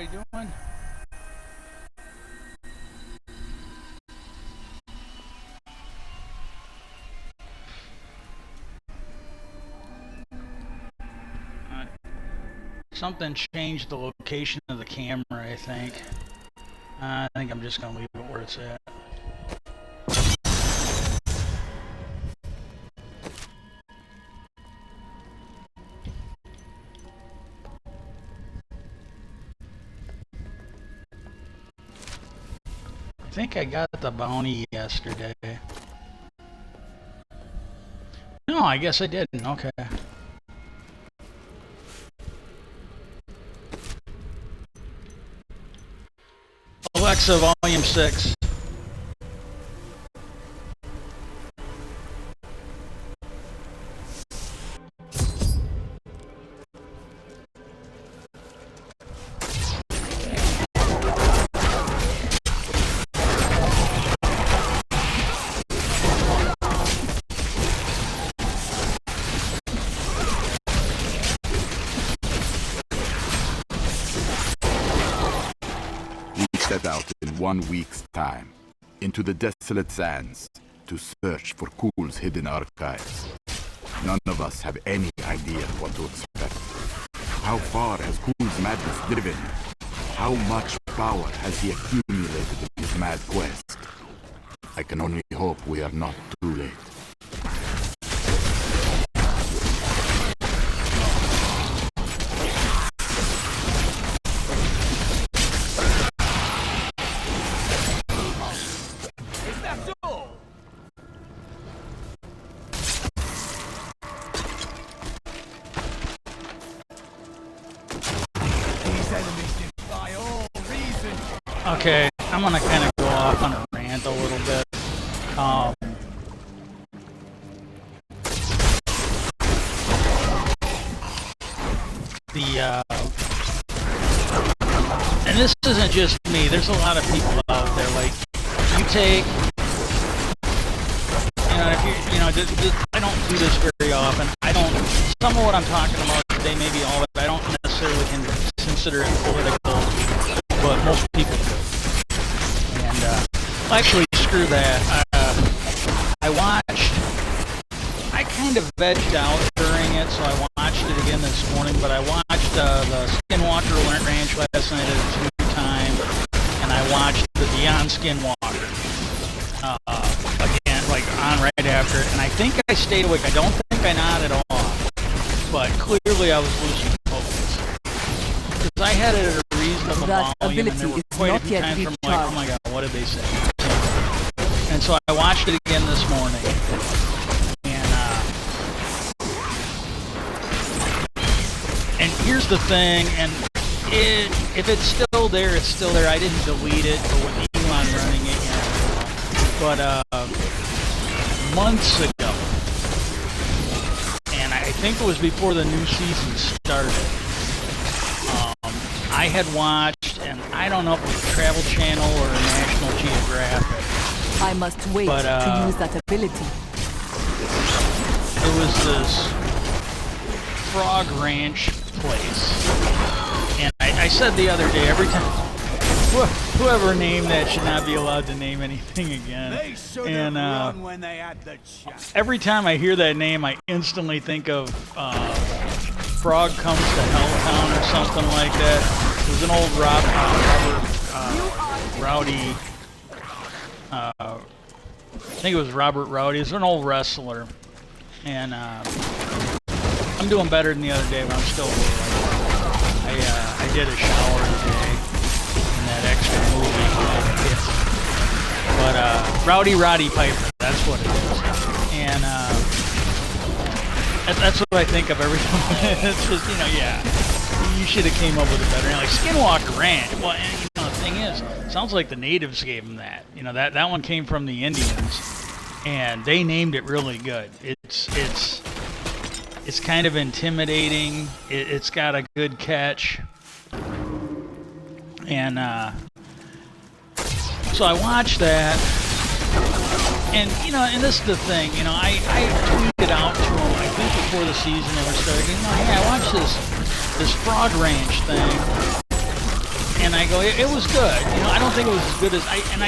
everybody doing? Something changed the location of the camera, I think. I think I'm just going to leave it where it's at. I think I got the bounty yesterday. No, I guess I didn't. Okay. Alexa, volume 6. Set out in 1 week's time into the desolate sands to search for Kuhl's hidden archives. None of us have any idea what to expect. How far has Kuhl's madness driven? How much power has he accumulated in his mad quest? I can only hope we are not too late. Okay, I'm gonna kind of go off on a rant a little bit. And this isn't just me. There's a lot of people out there. Like, you take, if you, I don't do this very often. I don't. Some of what I'm talking about today, maybe all of it, I don't necessarily consider it political, but most people do. And actually, screw that. I kind of vegged out during it, so I watched it again this morning. But I watched the Skinwalker Ranch last night at 2 times, and I watched the Beyond Skinwalker again, like on right after it. And I think I stayed awake. I don't think I nodded off, but clearly I was losing focus because I had it at a reasonable volume, and there were quite a few times where I'm like, oh my god, what did they say? And so I watched it again this morning, and here's the thing, and if it's still there, it's still there. I didn't delete it, but with Elon running it, but months ago, and I think it was before the new season started, I had watched, and I don't know if it was Travel Channel or National Geographic. I must wait to use that ability. It was this Frog Ranch place, and I said the other day, every time, whoever named that should not be allowed to name anything again. And every time I hear that name, I instantly think of Frog Comes to Helltown or something like that. It was an old Rowdy. I think it was Robert Rowdy. He's an old wrestler, and I'm doing better than the other day, but I'm still awake. I did a shower today in that extra movie. But Roddy Piper, that's what it is. And that's what I think of every time. It's just, you should have came up with a better name, like Skinwalker Ranch. Well, and, the thing is, it sounds like the natives gave them that. That one came from the Indians, and they named it really good. It's kind of intimidating. It's got a good catch, and so I watched that, and and this is the thing. I tweeted out to him, I think before the season ever started. Hey, I watched this Frog Ranch thing, And I go, it was good. You know, I don't think it was as good as I'm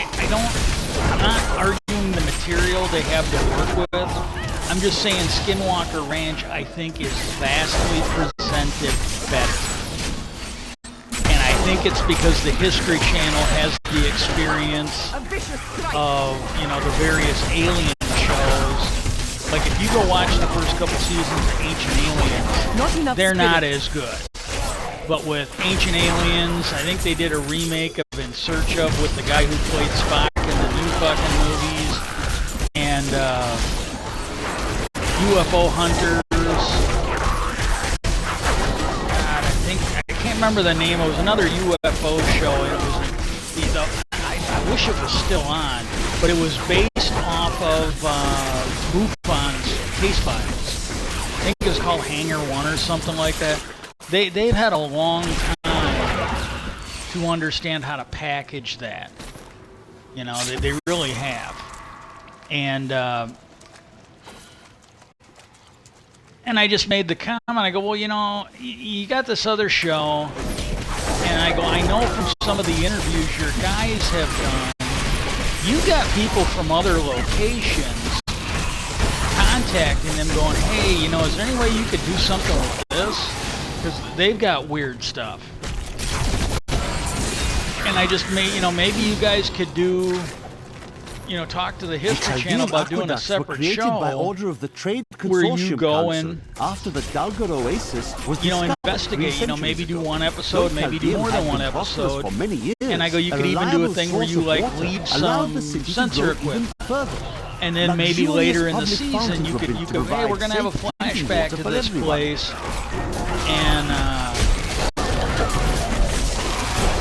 not arguing the material they have to work with. I'm just saying Skinwalker Ranch, I think, is vastly presented better. And I think it's because the History Channel has the experience of, you know, the various alien shows. Like, if you go watch the first couple seasons of Ancient Aliens, they're not as good. But with Ancient Aliens, I think they did a remake of In Search Of with the guy who played Spock in the new fucking movies. And UFO Hunters. God, I can't remember the name. It was another UFO show. It was, I wish it was still on, but it was based off of Buffon's case files. I think it was called Hangar 1 or something like that. They've had a long time to understand how to package that. You know, they really have. And I just made the comment, I go, well, you know, you got this other show, and I go, I know from some of the interviews your guys have done, you got people from other locations contacting them going, hey, you know, is there any way you could do something with this? Because they've got weird stuff. And I just made, you know, maybe you guys could do, you know, talk to the History Channel about doing a separate show by order of the Trade where you Consortium go Council and, after the Dalgar Oasis was you know, investigate, you know, maybe do one episode, maybe do more than one episode. And I go, you could even do a thing where you, like, leave some sensor equipment. And then maybe later in the season you could hey, we're gonna have a flashback to this place, and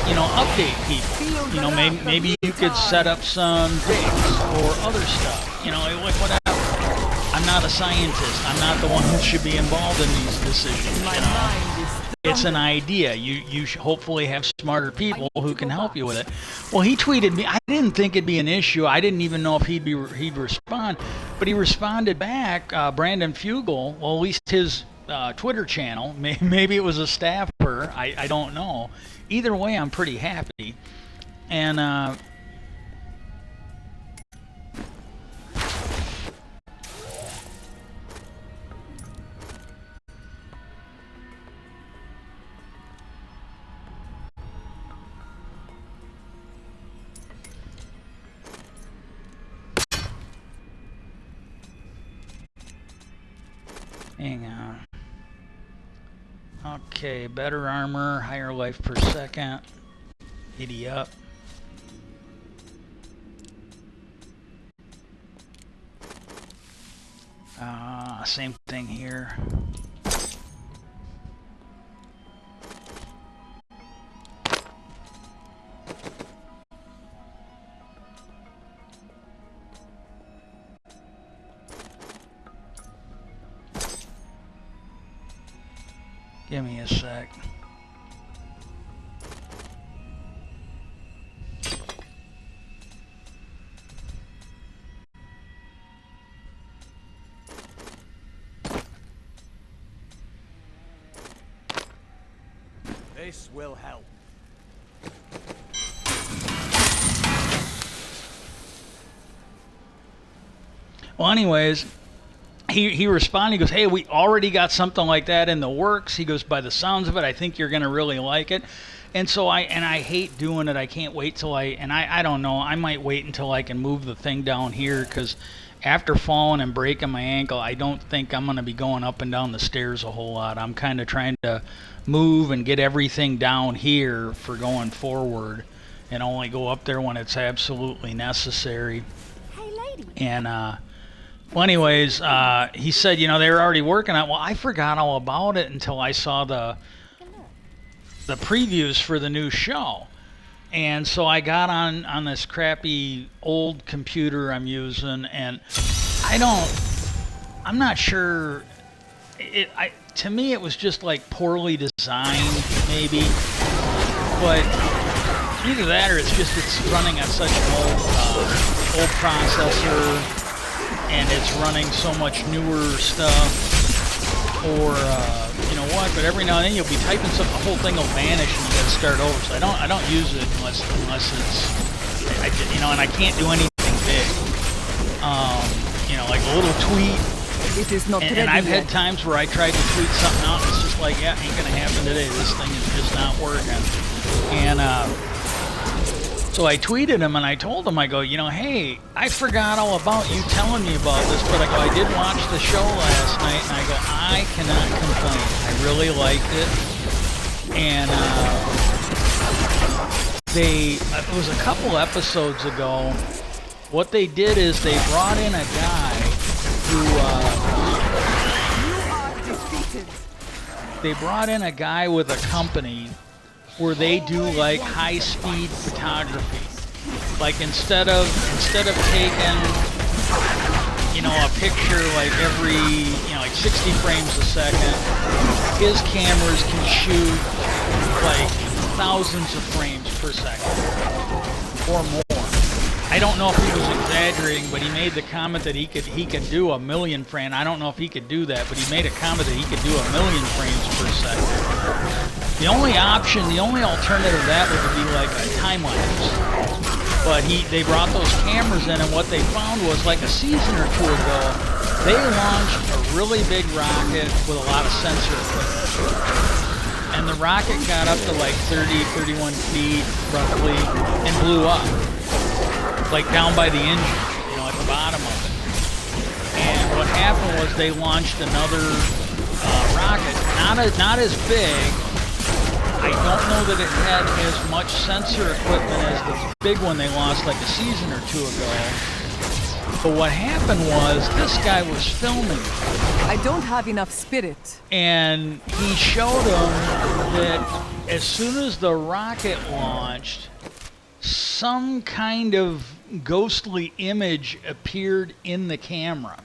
you know, update people. You know, maybe you could set up some dates or other stuff. You know, like whatever. I'm not a scientist. I'm not the one who should be involved in these decisions. You know? It's an idea. You hopefully have smarter people who can help you with it. Well, he tweeted me. I didn't think it'd be an issue. I didn't even know if he'd respond, but he responded back. Brandon Fugel. Well, at least his Twitter channel. Maybe it was a staffer. I don't know. Either way, I'm pretty happy. And hang on. Okay, better armor, higher life per second. Giddy up. Same thing here. Give me a sec. This will help. Well, anyways, he responded. He goes, hey, we already got something like that in the works. He goes, by the sounds of it, I think you're going to really like it. And so I hate doing it. I can't wait till I don't know. I might wait until I can move the thing down here, because after falling and breaking my ankle, I don't think I'm going to be going up and down the stairs a whole lot. I'm kind of trying to move and get everything down here for going forward, and only go up there when it's absolutely necessary. Hey, lady. And well, anyways, he said, you know, they were already working on it. Well, I forgot all about it until I saw the previews for the new show. And so I got on this crappy old computer I'm using, and I'm not sure. To me, it was just like poorly designed, maybe. But either that, or it's running at such an old processor, and it's running so much newer stuff, or you know, know what, but every now and then you'll be typing something, the whole thing will vanish and you gotta start over. So I don't use it unless it's, you know, and I can't do anything big. You know, like a little tweet. It is not and I've had times where I tried to tweet something out and it's just like, yeah, ain't gonna happen today. This thing is just not working. And so I tweeted him and I told him, I go, you know, hey, I forgot all about you telling me about this, but I go, I did watch the show last night, and I go, I cannot complain. I really liked it. And it was a couple episodes ago, what they did is they brought in a guy who, they brought in a guy with a company where they do like high-speed photography. Like instead of taking, you know, a picture like every, you know, like 60 frames a second, his cameras can shoot like thousands of frames per second or more. I don't know if he was exaggerating, but he made the comment that he could do 1 million frames. I don't know if he could do that, but he made a comment that he could do 1 million frames per second. The only option, the only alternative to that would be like a time lapse. But they brought those cameras in, and what they found was like a season or two ago, they launched a really big rocket with a lot of sensor equipment. And the rocket got up to like 30, 31 feet roughly and blew up. Like down by the engine, you know, at the bottom of it. And what happened was they launched another rocket, not as big. I don't know that it had as much sensor equipment as the big one they launched like a season or two ago. But what happened was this guy was filming. I don't have enough spirit. And he showed them that as soon as the rocket launched, some kind of ghostly image appeared in the camera.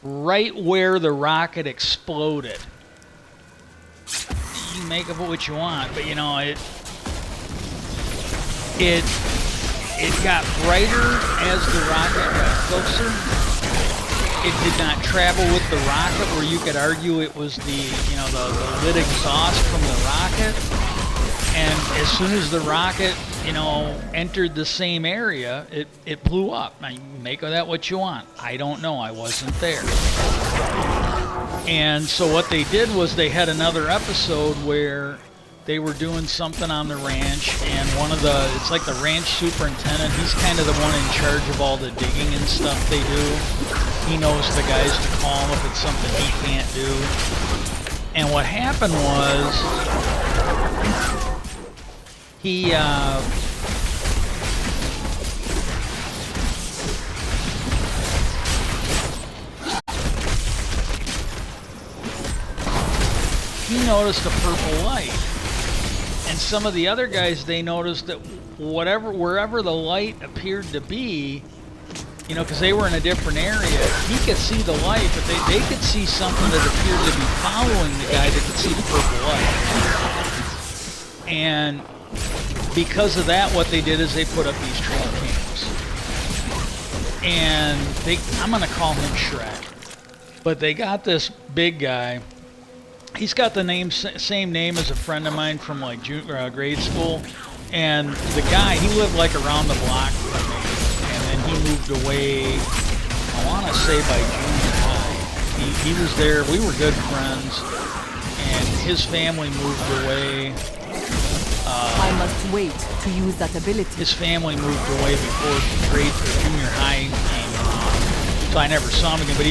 Right where the rocket exploded. You can make of it what you want, but you know, it got brighter as the rocket got closer. It did not travel with the rocket, where you could argue it was the, you know, the lit exhaust from the rocket. And as soon as the rocket, you know, entered the same area, it blew up. Now, you make of that what you want. I don't know. I wasn't there. And so what they did was they had another episode where they were doing something on the ranch, and it's like the ranch superintendent, he's kind of the one in charge of all the digging and stuff they do. He knows the guys to call if it's something he can't do. And what happened was, he noticed a purple light. And some of the other guys, they noticed that wherever the light appeared to be, you know, because they were in a different area, he could see the light, but they could see something that appeared to be following the guy that could see the purple light. And because of that, what they did is they put up these trail cams. And I'm going to call him Shrek. But they got this big guy. He's got the same name as a friend of mine from like grade school. And the guy, he lived like around the block from me. And then he moved away, I want to say by junior high. He was there. We were good friends. And his family moved away. I must wait to use that ability. His family moved away before junior high came along. So I never saw him again. But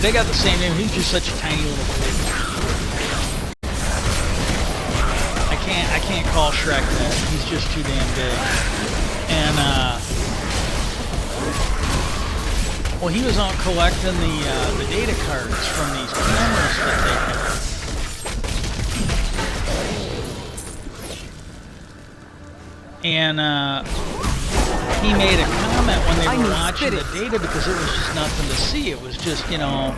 they got the same name. He's just such a tiny little kid. I can't call Shrek that. He's just too damn big. And well, he was out collecting the data cards from these cameras that they have. And he made a comment when they were watching the data, because it was just nothing to see. It was just, you know,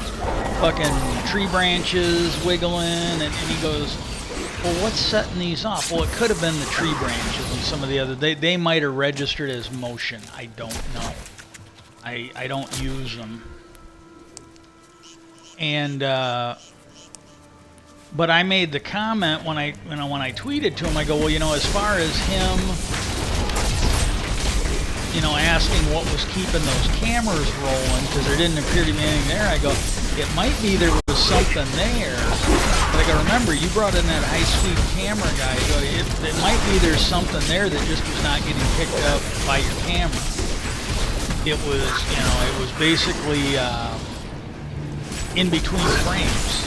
fucking tree branches wiggling, and he goes, well, what's setting these off? Well, it could have been the tree branches and some of the other. They might have registered as motion. I don't know. I don't use them. And but I made the comment when I tweeted to him, I go, well, as far as him, asking what was keeping those cameras rolling, because there didn't appear to be anything there, I go, it might be there was something there. But I go, remember, you brought in that high-speed camera guy. I go, it might be there's something there that just was not getting picked up by your camera. It was basically in between frames.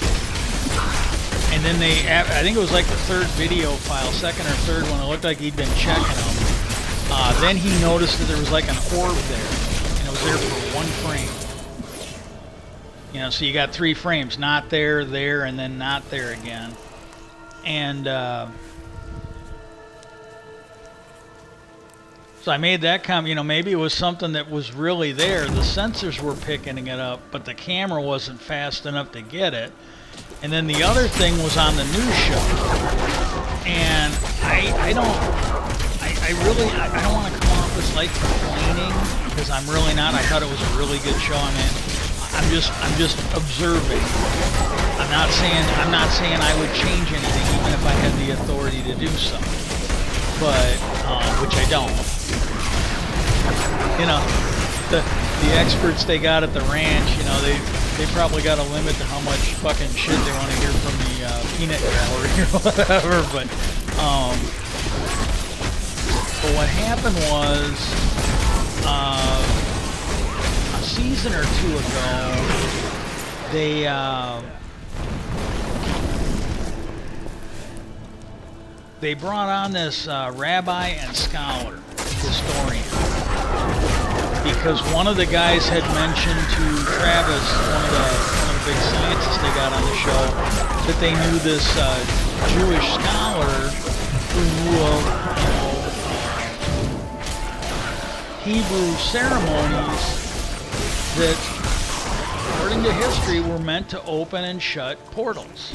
And then I think it was like the third video file, second or third one, it looked like he'd been checking them. Then he noticed that there was like an orb there, and it was there for one frame. So you got 3 frames, not there, there, and then not there again. And so I made that comment, maybe it was something that was really there. The sensors were picking it up, but the camera wasn't fast enough to get it. And then the other thing was on the news show. And I don't want to come off as like complaining, because I'm really not. I thought it was a really good show. I mean, I'm just observing. I'm not saying I would change anything, even if I had the authority to do so. But which I don't. The experts they got at the ranch, they probably got a limit to how much fucking shit they want to hear from the peanut gallery or whatever. But what happened was a season or 2 ago, they brought on this rabbi and scholar historian, because one of the guys had mentioned to Travis, one of the big scientists they got on the show, that they knew this Jewish scholar who Hebrew ceremonies that, according to history, were meant to open and shut portals.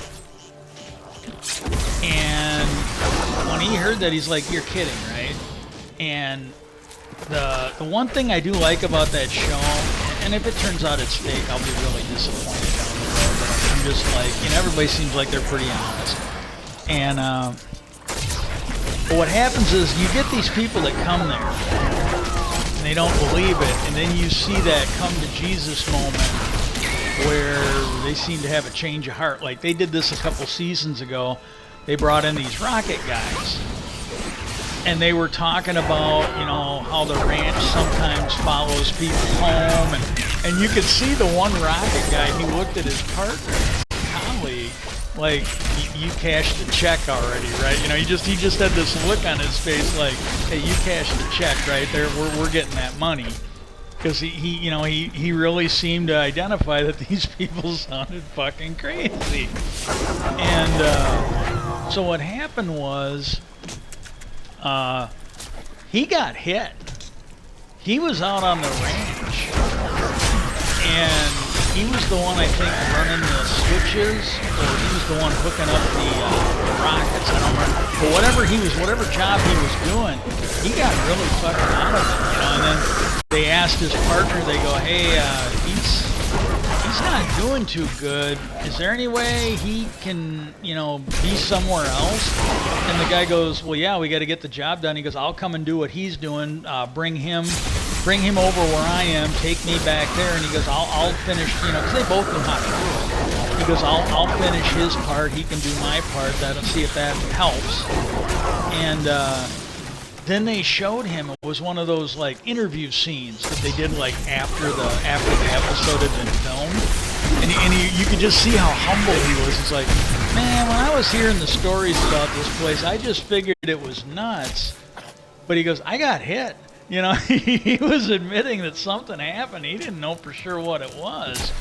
And when he heard that, he's like, "You're kidding, right?" And the one thing I do like about that show, and if it turns out it's fake, I'll be really disappointed down the road. But I'm just like, everybody seems like they're pretty honest. And but what happens is you get these people that come there, and they don't believe it, and then you see that come to Jesus moment where they seem to have a change of heart. Like they did this a couple seasons ago. They brought in these rocket guys, and they were talking about, how the ranch sometimes follows people home, and you could see the one rocket guy, he looked at his partner, his colleague, like, you cashed the check already, right? He just had this look on his face like, hey, you cashed the check right there, we're getting that money. Because he really seemed to identify that these people sounded fucking crazy. And so what happened was, he got hit. He was out on the ranch, and he was the one, I think, running the switches, or he was the one hooking up the rockets. I don't remember. But whatever job he was doing, he got really fucking out of it, And then they asked his partner. They go, "Hey, he's not doing too good. Is there any way he can, be somewhere else?" And the guy goes, "Well, yeah, we got to get the job done." He goes, "I'll come and do what he's doing. Bring him over where I am. Take me back there." And he goes, "I'll finish, because they both know how to do it." He goes, "I'll finish his part. He can do my part. That'll see if that helps." And then they showed him. It was one of those like interview scenes that they did like after the episode had been filmed. And you could just see how humble he was. It's like, man, when I was hearing the stories about this place, I just figured it was nuts. But he goes, I got hit. He was admitting that something happened. He didn't know for sure what it was.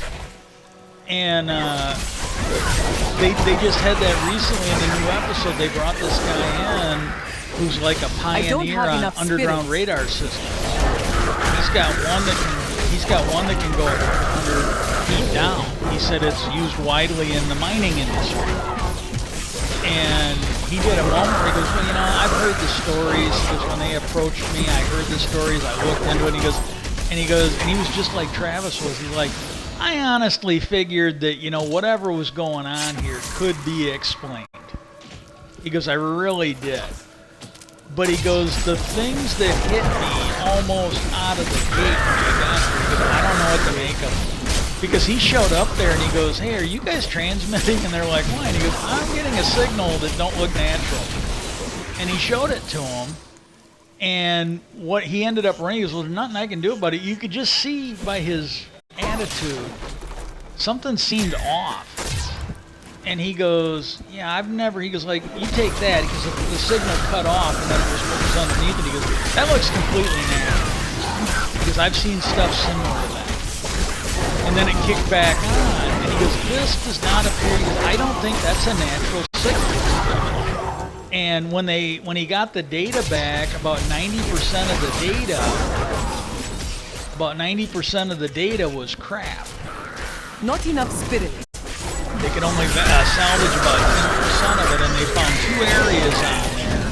And they just had that recently in the new episode. They brought this guy in who's like a pioneer on underground radar systems. He's got one that can go 100 feet down. He said it's used widely in the mining industry. And he did a moment where he goes, "Well, I've heard the stories." He goes, "When they approached me, I heard the stories. I looked into it." And he was just like Travis was. He's like, I honestly figured that, you know, whatever was going on here could be explained. He goes, I really did. But he goes, the things that hit me almost out of the gate when I got here, he goes, I don't know what to make of them. Because he showed up there and he goes, hey, are you guys transmitting? And they're like, why? And he goes, I'm getting a signal that don't look natural. And he showed it to him. And what he ended up running, he goes, well, there's nothing I can do about it. You could just see by his attitude, something seemed off. And he goes, yeah, he goes, like, you take that, because the signal cut off and then it was what was underneath it. He goes, that looks completely natural. Because I've seen stuff similar to that. And then it kicked back on. And he goes, this does not appear, I don't think that's a natural signal. And when he got the data back, about 90% of the data was crap. Not enough spirit. They could only salvage about 10% of it, and they found 2 areas on there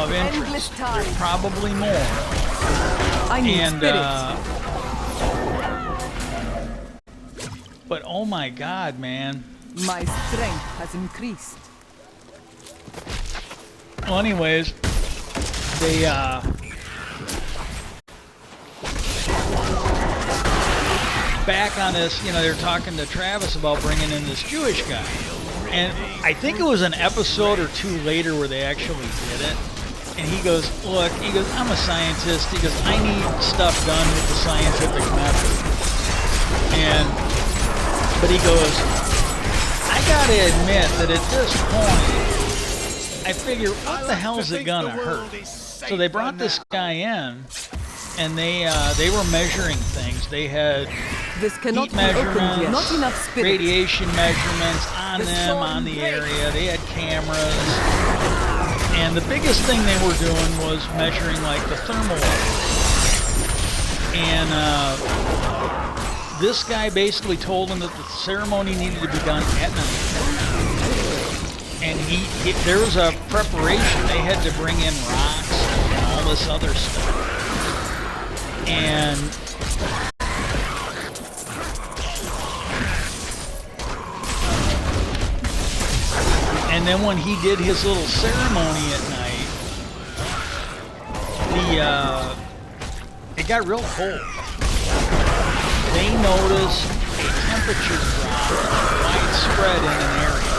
of interest. There's probably more. I need spirit. But oh my God, man. My strength has increased. Well, anyways, they back on this, you know, they're talking to Travis about bringing in this Jewish guy. And I think it was an episode or 2 later where they actually did it. And he goes, look, he goes, I'm a scientist. He goes, I need stuff done with the scientific method. But he goes, I gotta admit that at this point, I figure, what the hell is it gonna hurt? So they brought this guy in, and they were measuring things. They had heat measurements, not enough spirit. radiation measurements on them, on the area. They had cameras. And the biggest thing they were doing was measuring like the thermal levels. And this guy basically told them that the ceremony needed to be done at night. And there was a preparation. They had to bring in rocks and all this other stuff. And then when he did his little ceremony at night, it got real cold. They noticed a temperature drop widespread in an area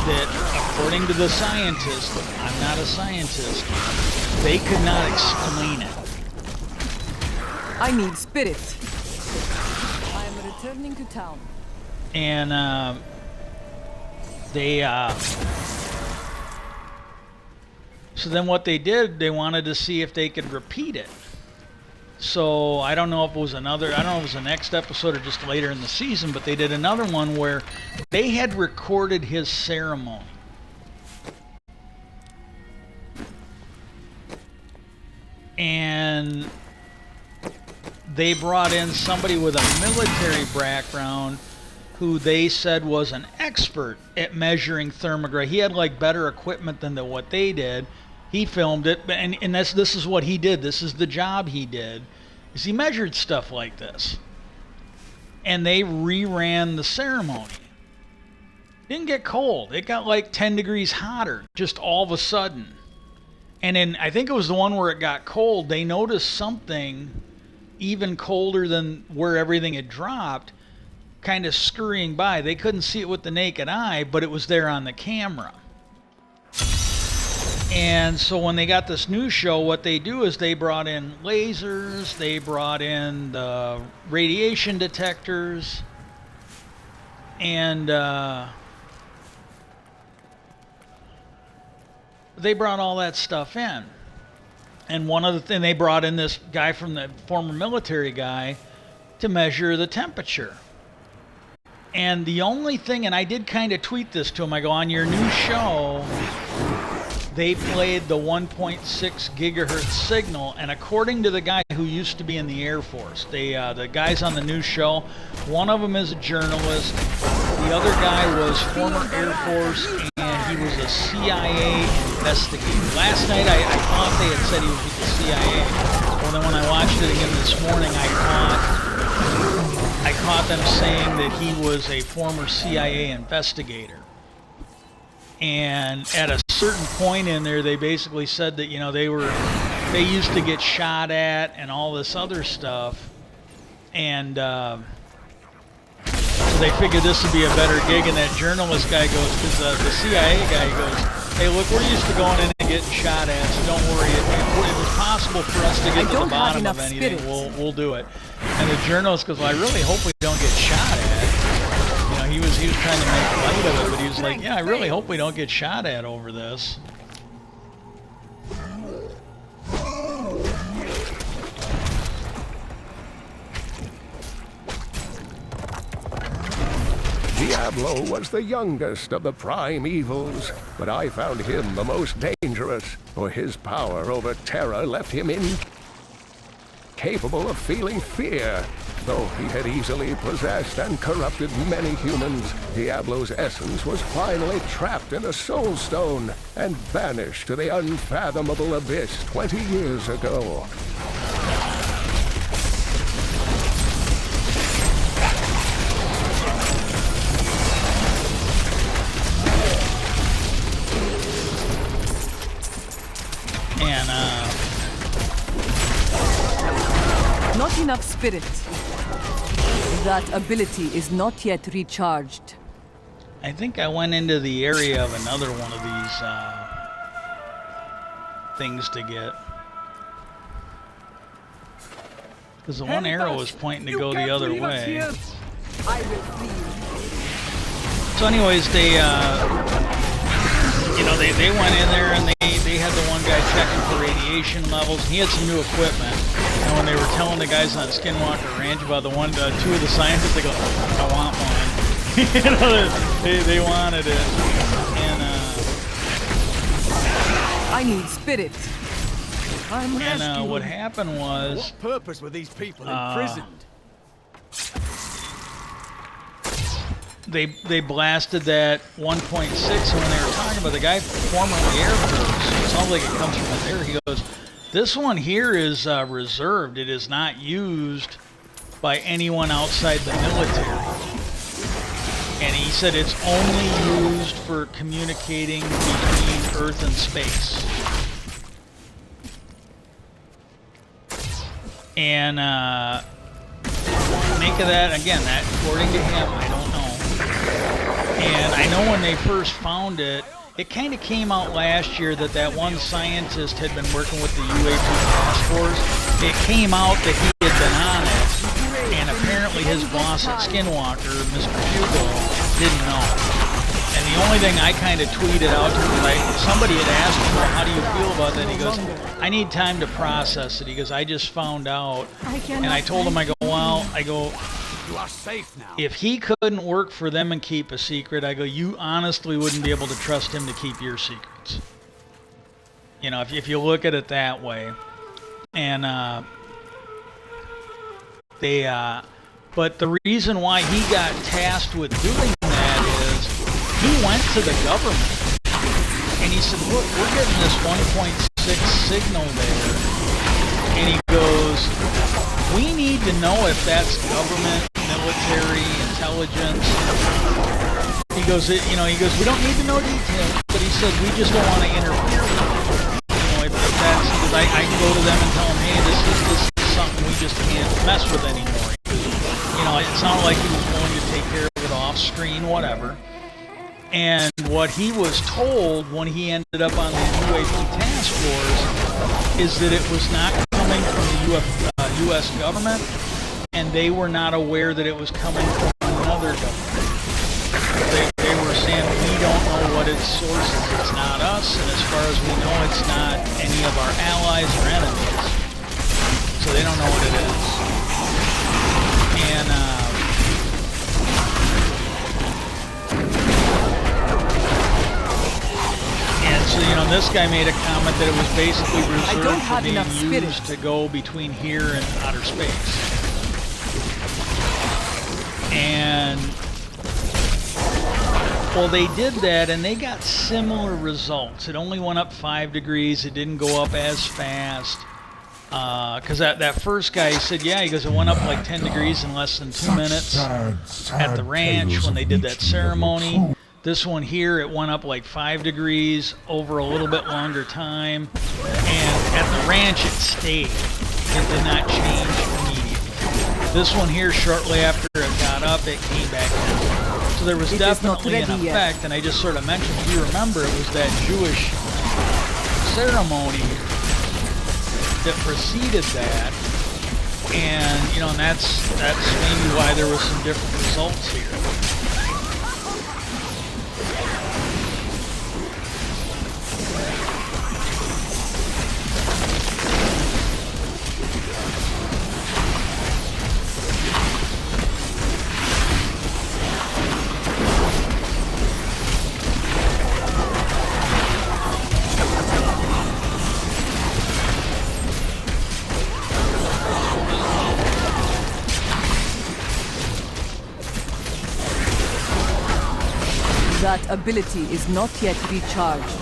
that, according to the scientist, I'm not a scientist, they could not explain it. I need spirit. I am returning to town. And so then what they did, they wanted to see if they could repeat it. So I don't know if it was the next episode or just later in the season, but they did another one where they had recorded his ceremony. And they brought in somebody with a military background who they said was an expert at measuring thermography. He had like better equipment than what they did. He filmed it, and this is what he did. This is the job he did, is he measured stuff like this. And they reran the ceremony. It didn't get cold. It got like 10 degrees hotter, just all of a sudden. And then I think it was the one where it got cold. They noticed something even colder than where everything had dropped, kind of scurrying by. They couldn't see it with the naked eye, but it was there on the camera. And so when they got this new show, what they do is they brought in lasers, they brought in the radiation detectors, and they brought all that stuff in. And one of the things, they brought in this guy from the former military guy to measure the temperature. And the only thing, and I did kind of tweet this to him, I go, on your new show, they played the 1.6 gigahertz signal, and according to the guy who used to be in the Air Force, the guys on the new show, one of them is a journalist, the other guy was former Air Force, and he was a CIA investigator. Last night I thought they had said he was with the CIA, well then when I watched it again this morning, I thought I caught them saying that he was a former CIA investigator. And at a certain point in there, they basically said that, you know, they used to get shot at and all this other stuff. And so they figured this would be a better gig. And that journalist guy goes, because the CIA guy goes, hey, look, we're used to going in and getting shot at, so don't worry. If it's possible for us to get to the bottom of anything, we'll do it. And the journalist goes, well, I really hope we don't get shot at. You know, he was trying to make light of it, but he was like, yeah, I really hope we don't get shot at over this. Diablo was the youngest of the prime evils, but I found him the most dangerous, for his power over terror left him incapable of feeling fear. Though he had easily possessed and corrupted many humans, Diablo's essence was finally trapped in a soul stone and banished to the unfathomable abyss 20 years ago. Not enough spirit. That ability is not yet recharged. I think I went into the area of another one of these things to get. Because the one arrow was pointing to go the other way. I will flee. So anyways, they went in there and they had the one guy checking for radiation levels. He had some new equipment. And when they were telling the guys on Skinwalker Ranch about two of the scientists, they go, I want one. You know, they wanted it. And I need spirit. and what happened was, What purpose were these people imprisoned? they blasted that 1.6, and when they were talking about the guy formerly Air Force, it sounds like it comes from there. He goes, this one here is reserved. It is not used by anyone outside the military. And he said it's only used for communicating between Earth and space. And make of that, again, that according to him, I don't know. And I know when they first found it, it kind of came out last year that one scientist had been working with the UAP task force. It came out that he had been on it, and apparently his boss at Skinwalker, Mr. Hugo, didn't know. And the only thing I kind of tweeted out to him, somebody had asked him, well, how do you feel about that? He goes, I need time to process it. He goes, I just found out. And I told him, you are safe now. If he couldn't work for them and keep a secret, I go, you honestly wouldn't be able to trust him to keep your secrets. You know, if you look at it that way. And but the reason why he got tasked with doing that is he went to the government and he said, look, we're getting this 1.6 signal there. And he goes, we need to know if that's government, military, intelligence. He goes, we don't need to know details, but he said, we just don't want to interfere with it. If that's, because I can go to them and tell them, hey, this is something we just can't mess with anymore. It sounded like he was willing to take care of it off screen, whatever. And what he was told when he ended up on the UAP task force is that it was not coming from the U.S. government, and they were not aware that it was coming from another government. They were saying, we don't know what its source is. It's not us, and as far as we know, it's not any of our allies or enemies. So they don't know what it is. And so, this guy made a comment that it was basically reserved for being used to go between here and outer space. And, well, they did that, and they got similar results. It only went up 5 degrees. It didn't go up as fast. Because that first guy, he said, yeah, he goes, it went up like 10 degrees in less than 2 minutes at the ranch when they did that ceremony. This one here, it went up like 5 degrees over a little bit longer time. And at the ranch, it stayed. It did not change immediately. This one here, shortly after it got up, it came back down. So there was definitely an effect, and I just sort of mentioned, if you remember, it was that Jewish ceremony that preceded that, and you know, and that's maybe why there was some different results here. That ability is not yet recharged.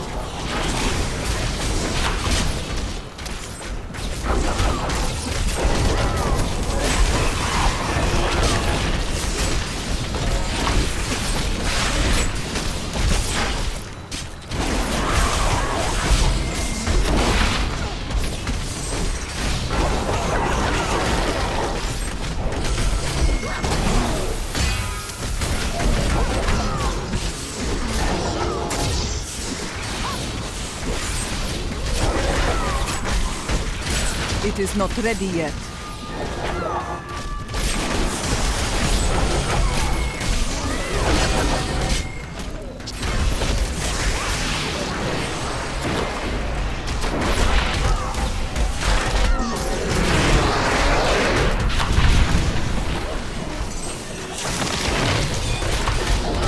It is not ready yet.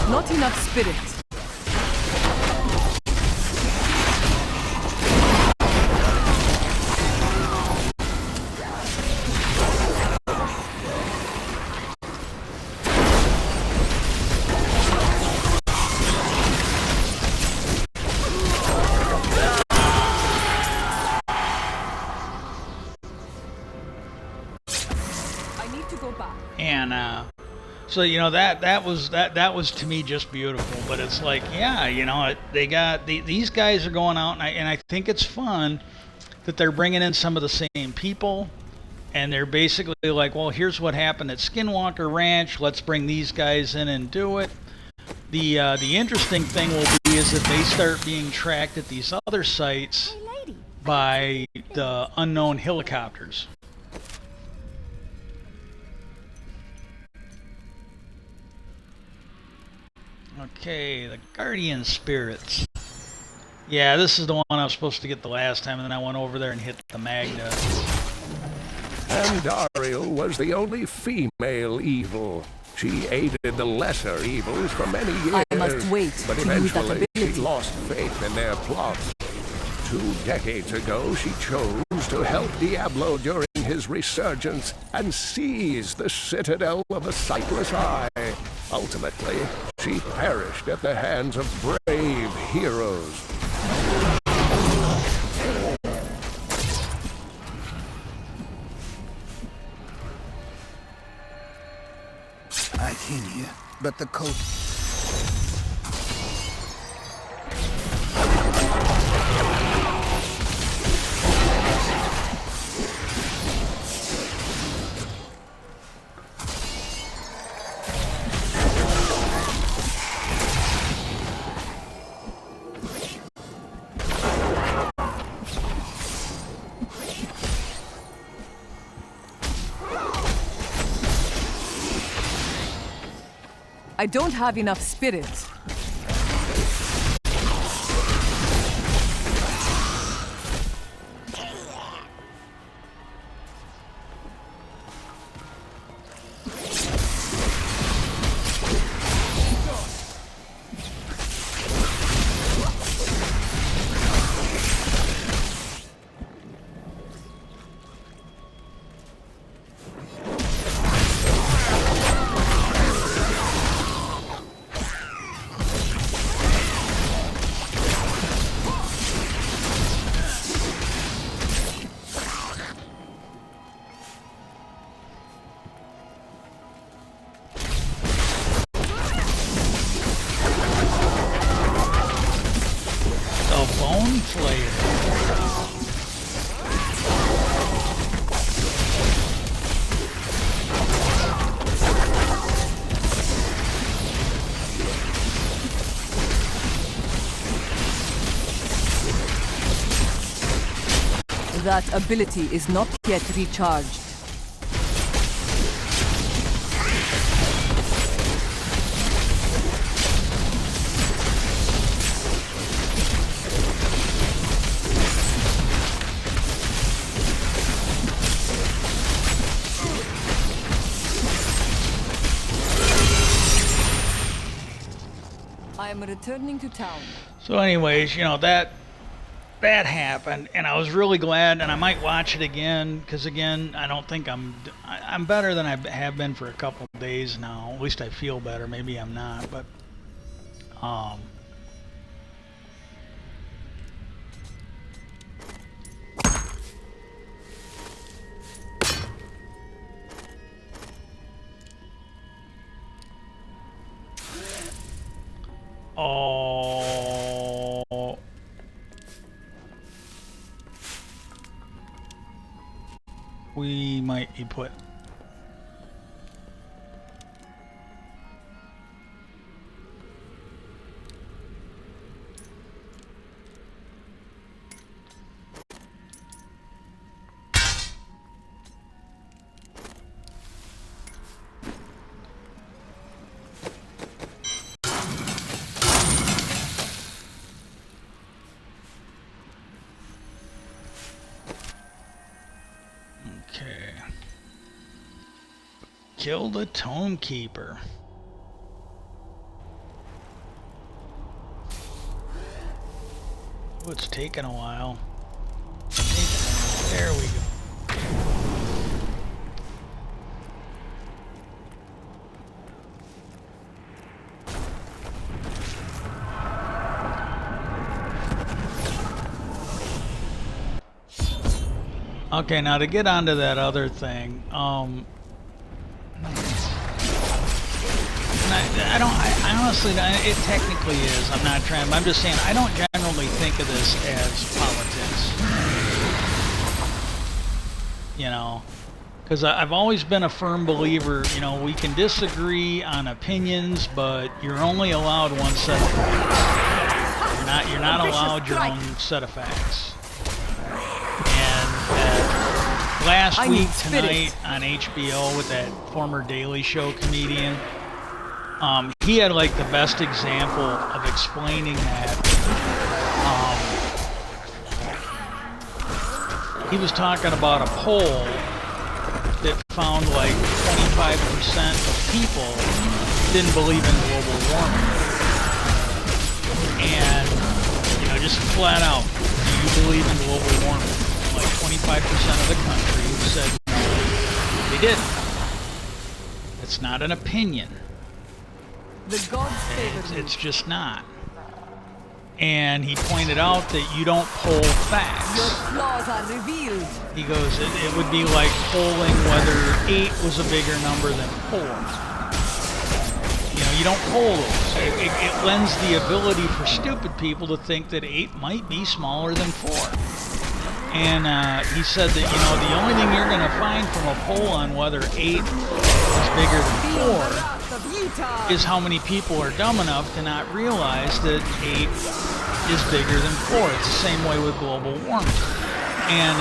Not enough spirit. And so you know that was to me just beautiful. But it's like, yeah, you know, they got these guys are going out, and I think it's fun that they're bringing in some of the same people, and they're basically like, well, here's what happened at Skinwalker Ranch. Let's bring these guys in and do it. The interesting thing will be is that they start being tracked at these other sites by the unknown helicopters. Okay, the Guardian Spirits. Yeah, this is the one I was supposed to get the last time, and then I went over there and hit the Magda. And Dariel was the only female evil. She aided the lesser evils for many years, I must wait but to use that eventually she ability. lost faith in their plots. 2 decades ago, she chose to help Diablo during his resurgence and seize the citadel of the Sightless Eye. Ultimately, she perished at the hands of brave heroes. I came here, but the coat... I don't have enough spirit. Bone Flayer. That ability is not yet recharged. I am returning to town. So anyways, you know, that happened, and I was really glad, and I might watch it again, because again, I don't think I'm better than I have been for a couple of days now. At least I feel better. Maybe I'm not, but oh, we might be put. Okay. Kill the Tome Keeper. Oh, it's taking a while. There we go. Okay, now to get onto that other thing, I honestly, it technically is. I'm not trying. I'm just saying I don't generally think of this as politics. You know, because I've always been a firm believer. You know, we can disagree on opinions, but you're only allowed one set of facts. You're not allowed your own set of facts. And last week tonight on HBO with that former Daily Show comedian. He had like the best example of explaining that. He was talking about a poll that found like 25% of people didn't believe in global warming. And, you know, just flat out, do you believe in global warming? Like 25% of the country said no, they didn't. It's not an opinion. The gods favor you. It's just not. And he pointed out that you don't poll facts. Your flaws are revealed. He goes, it would be like polling whether 8 was a bigger number than 4. You know, you don't poll those. It lends the ability for stupid people to think that 8 might be smaller than 4. And he said that, you know, the only thing you're going to find from a poll on whether 8 is bigger than 4 is how many people are dumb enough to not realize that 8 is bigger than 4. It's the same way with global warming. And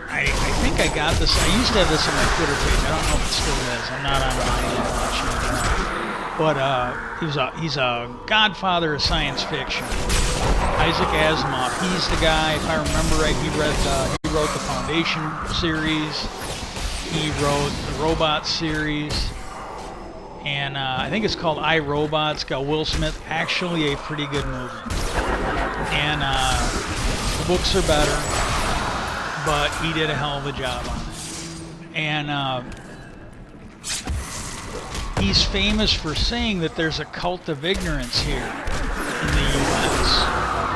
I think I got this. I used to have this on my Twitter page. I don't know if it still is. I'm not online much anymore. But he's a godfather of science fiction. Isaac Asimov. He's the guy. If I remember right, he wrote the Foundation series. He wrote the Robot series. And I think it's called I, Robot. It's got Will Smith. Actually a pretty good movie. And the books are better, but he did a hell of a job on it. And he's famous for saying that there's a cult of ignorance here in the U.S.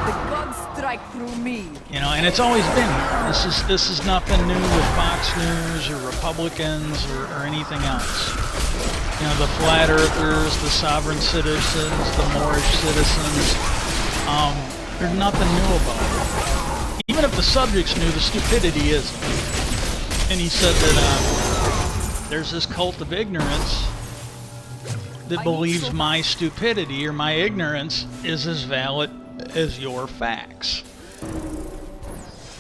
The gods strike through me. You know, and it's always been here. This is nothing new with Fox News or Republicans or anything else. You know, the flat earthers, the sovereign citizens, the Moorish citizens. There's nothing new about it. Even if the subjects knew, the stupidity isn't. And he said that there's this cult of ignorance that believes my stupidity or my ignorance is as valid as your facts.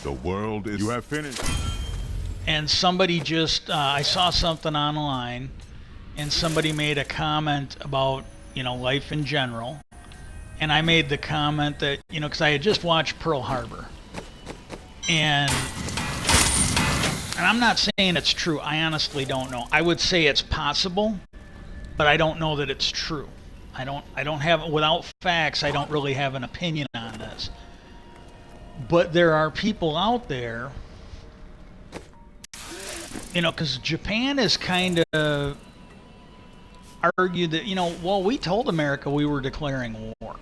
The world is... You have finished. And somebody just, I saw something online, and somebody made a comment about, you know, life in general. And I made the comment that, you know, because I had just watched Pearl Harbor. And I'm not saying it's true. I honestly don't know. I would say it's possible, but I don't know that it's true. I don't have, without facts, I don't really have an opinion on this. But there are people out there, you know, because Japan is kind of argued that, you know, well, we told America we were declaring war.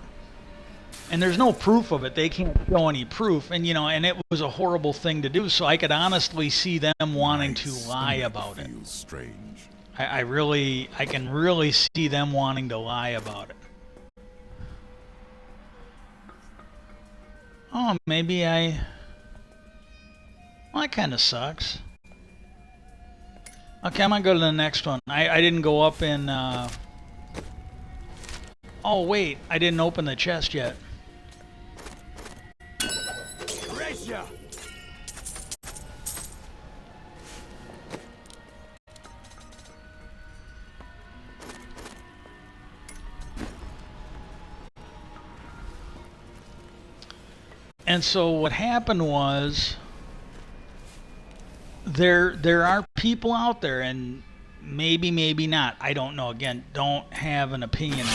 And there's no proof of it. They can't show any proof. And, you know, and it was a horrible thing to do. So I could honestly see them wanting to lie about it. Strange. I can really see them wanting to lie about it. Oh, maybe well, that kind of sucks. Okay, I'm gonna go to the next one. I didn't go up in, oh wait, I didn't open the chest yet. Treasure! And so what happened was there are people out there, and maybe not. I don't know. Again, don't have an opinion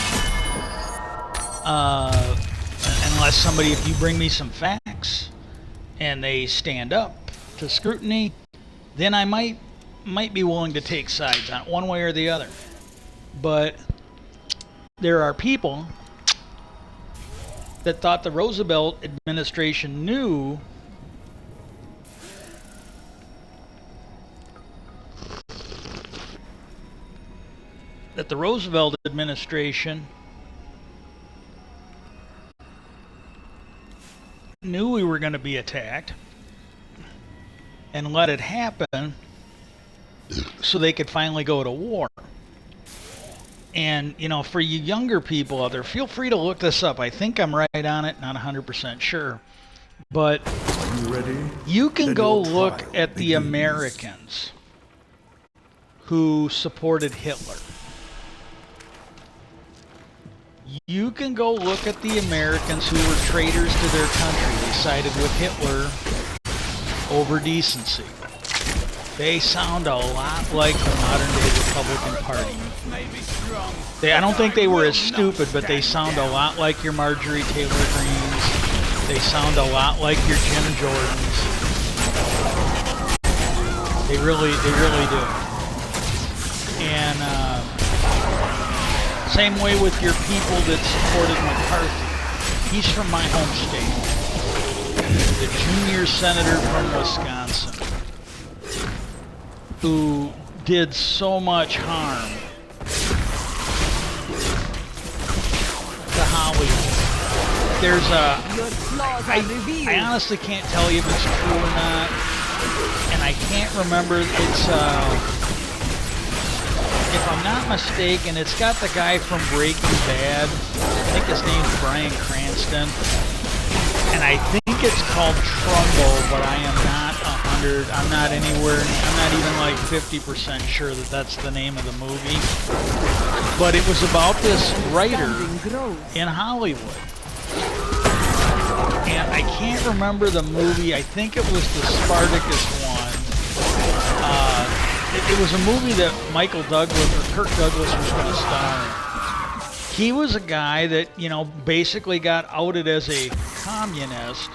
on it. Unless if you bring me some facts and they stand up to scrutiny, then I might be willing to take sides on it one way or the other. But there are people that thought the Roosevelt administration knew we were going to be attacked and let it happen so they could finally go to war. And, you know, for you younger people out there, feel free to look this up. I think I'm right on it, not 100% sure. But you can go look at the Americans who supported Hitler. You can go look at the Americans who were traitors to their country. They sided with Hitler over decency. They sound a lot like the modern-day Republican Party. I don't think they were as stupid, but they sound a lot like your Marjorie Taylor Greens. They sound a lot like your Jim Jordans. They really do. And same way with your people that supported McCarthy. He's from my home state. The junior senator from Wisconsin, who did so much harm to Hollywood. There's I honestly can't tell you if it's true or not, and I can't remember. It's if I'm not mistaken, it's got the guy from Breaking Bad. I think his name's Bryan Cranston, and I think it's called Trumbo, but I am not 100. I'm not anywhere. I'm not even like 50% sure that that's the name of the movie. But it was about this writer in Hollywood, and I can't remember the movie. I think it was the Spartacus one. It was a movie that Michael Douglas or Kirk Douglas was going to star in. He was a guy that, you know, basically got outed as a communist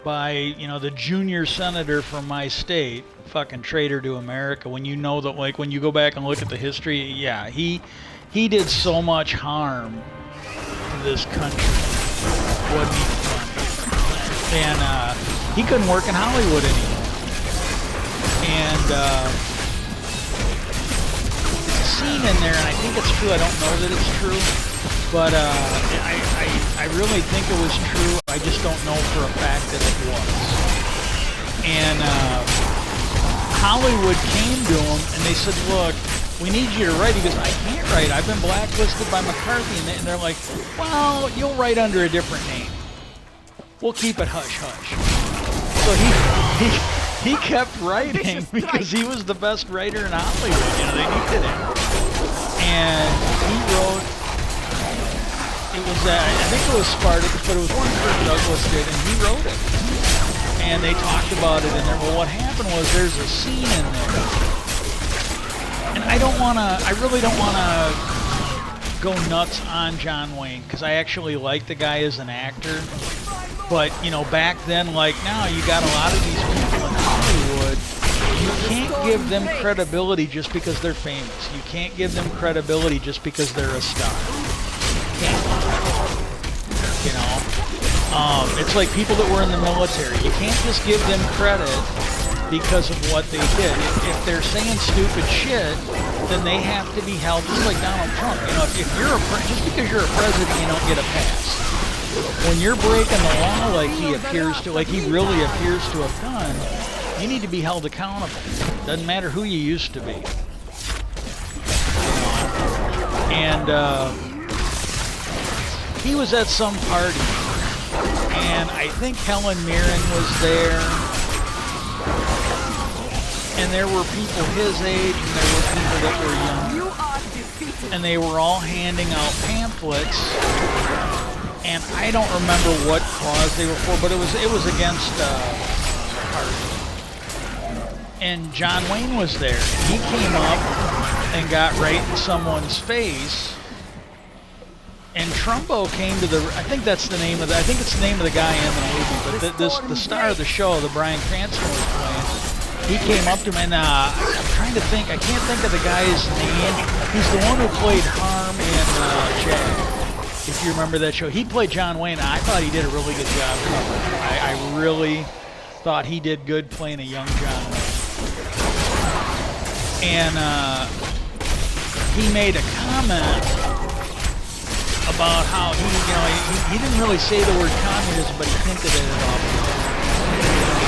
by, you know, the junior senator from my state, fucking traitor to America. When you know that, like, when you go back and look at the history, yeah, he did so much harm to this country. Wasn't even funny. And he couldn't work in Hollywood anymore. And there's a scene in there, and I think it's true. I don't know that it's true, but I really think it was true. I just don't know for a fact that it was. And Hollywood came to him, and they said, look, we need you to write. He goes, I can't write. I've been blacklisted by McCarthy. And they're like, well, you'll write under a different name. We'll keep it hush-hush. So he kept writing because he was the best writer in Hollywood. You know, they needed him. And he wrote, it was, I think it was Spartacus, but it was one Kirk Douglas did, and he wrote it. And they talked about it in there. Well, what happened was there's a scene in there. And I really don't want to go nuts on John Wayne, because I actually like the guy as an actor. But, you know, back then, like now, you got a lot of these people in Hollywood. You can't give them credibility just because they're famous. You can't give them credibility just because they're a star. You can't. You know? It's like people that were in the military. You can't just give them credit because of what they did. If they're saying stupid shit, then they have to be held. Just like Donald Trump. You know, if you're just because you're a president, you don't get a pass. When you're breaking the law like he appears to, like he really appears to have done, you need to be held accountable. Doesn't matter who you used to be. And he was at some party, and I think Helen Mirren was there, and there were people his age, and there were people that were young, and they were all handing out pamphlets. And I don't remember what cause they were for, but it was against party. And John Wayne was there. He came up and got right in someone's face. And Trumbo came to the. I think that's the name of the. I think it's the name of the guy in the movie. But the star of the show, the Bryan Cranston was playing. He came up to him, and I'm trying to think. I can't think of the guy's name. He's the one who played Harm in Jag. If you remember that show, he played John Wayne, and I thought he did a really good job covering it. I really thought he did good playing a young John Wayne. And he made a comment about how he didn't really say the word communism, but he hinted at it all.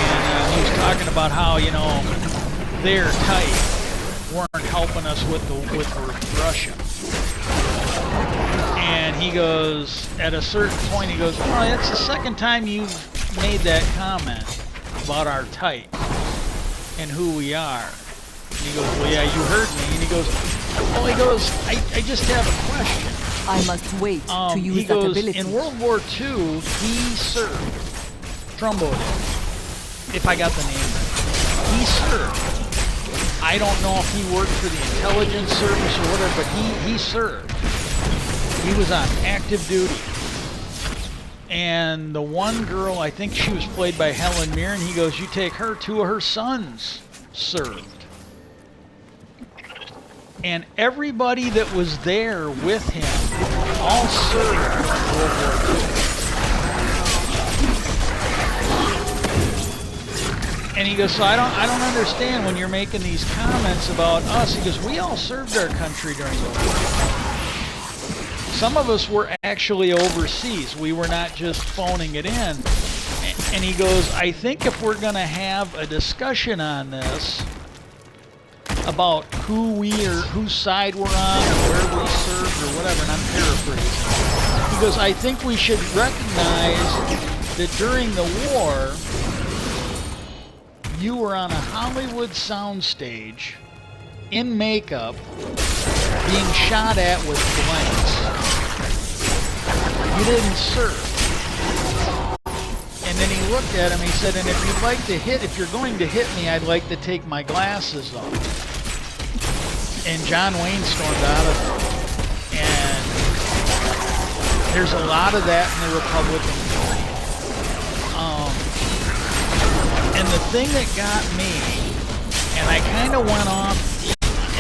And he was talking about how, you know, they're tight, weren't helping us with Russia. And he goes, at a certain point, he goes, well, that's the second time you've made that comment about our tight and who we are. And he goes, well, yeah, you heard me. And he goes, I just have a question. I must wait to use that ability. In World War II, he served. Trumbo did, if I got the name right. He served. I don't know if he worked for the intelligence service or whatever, but he served. He was on active duty. And the one girl, I think she was played by Helen Mirren, he goes, you take her, 2 of her sons served. And everybody that was there with him all served in World War II. And he goes, so I don't understand when you're making these comments about us. He goes, we all served our country during the war. Some of us were actually overseas. We were not just phoning it in. And he goes, I think if we're going to have a discussion on this, about whose side we're on, or where we served, or whatever, and I'm paraphrasing. He goes, I think we should recognize that during the war, you were on a Hollywood soundstage, in makeup, being shot at with blanks. You didn't serve. And then he looked at him, he said, and if you're going to hit me, I'd like to take my glasses off. And John Wayne stormed out of it. And there's a lot of that in the Republican Party. And the thing that got me, and I kind of went off,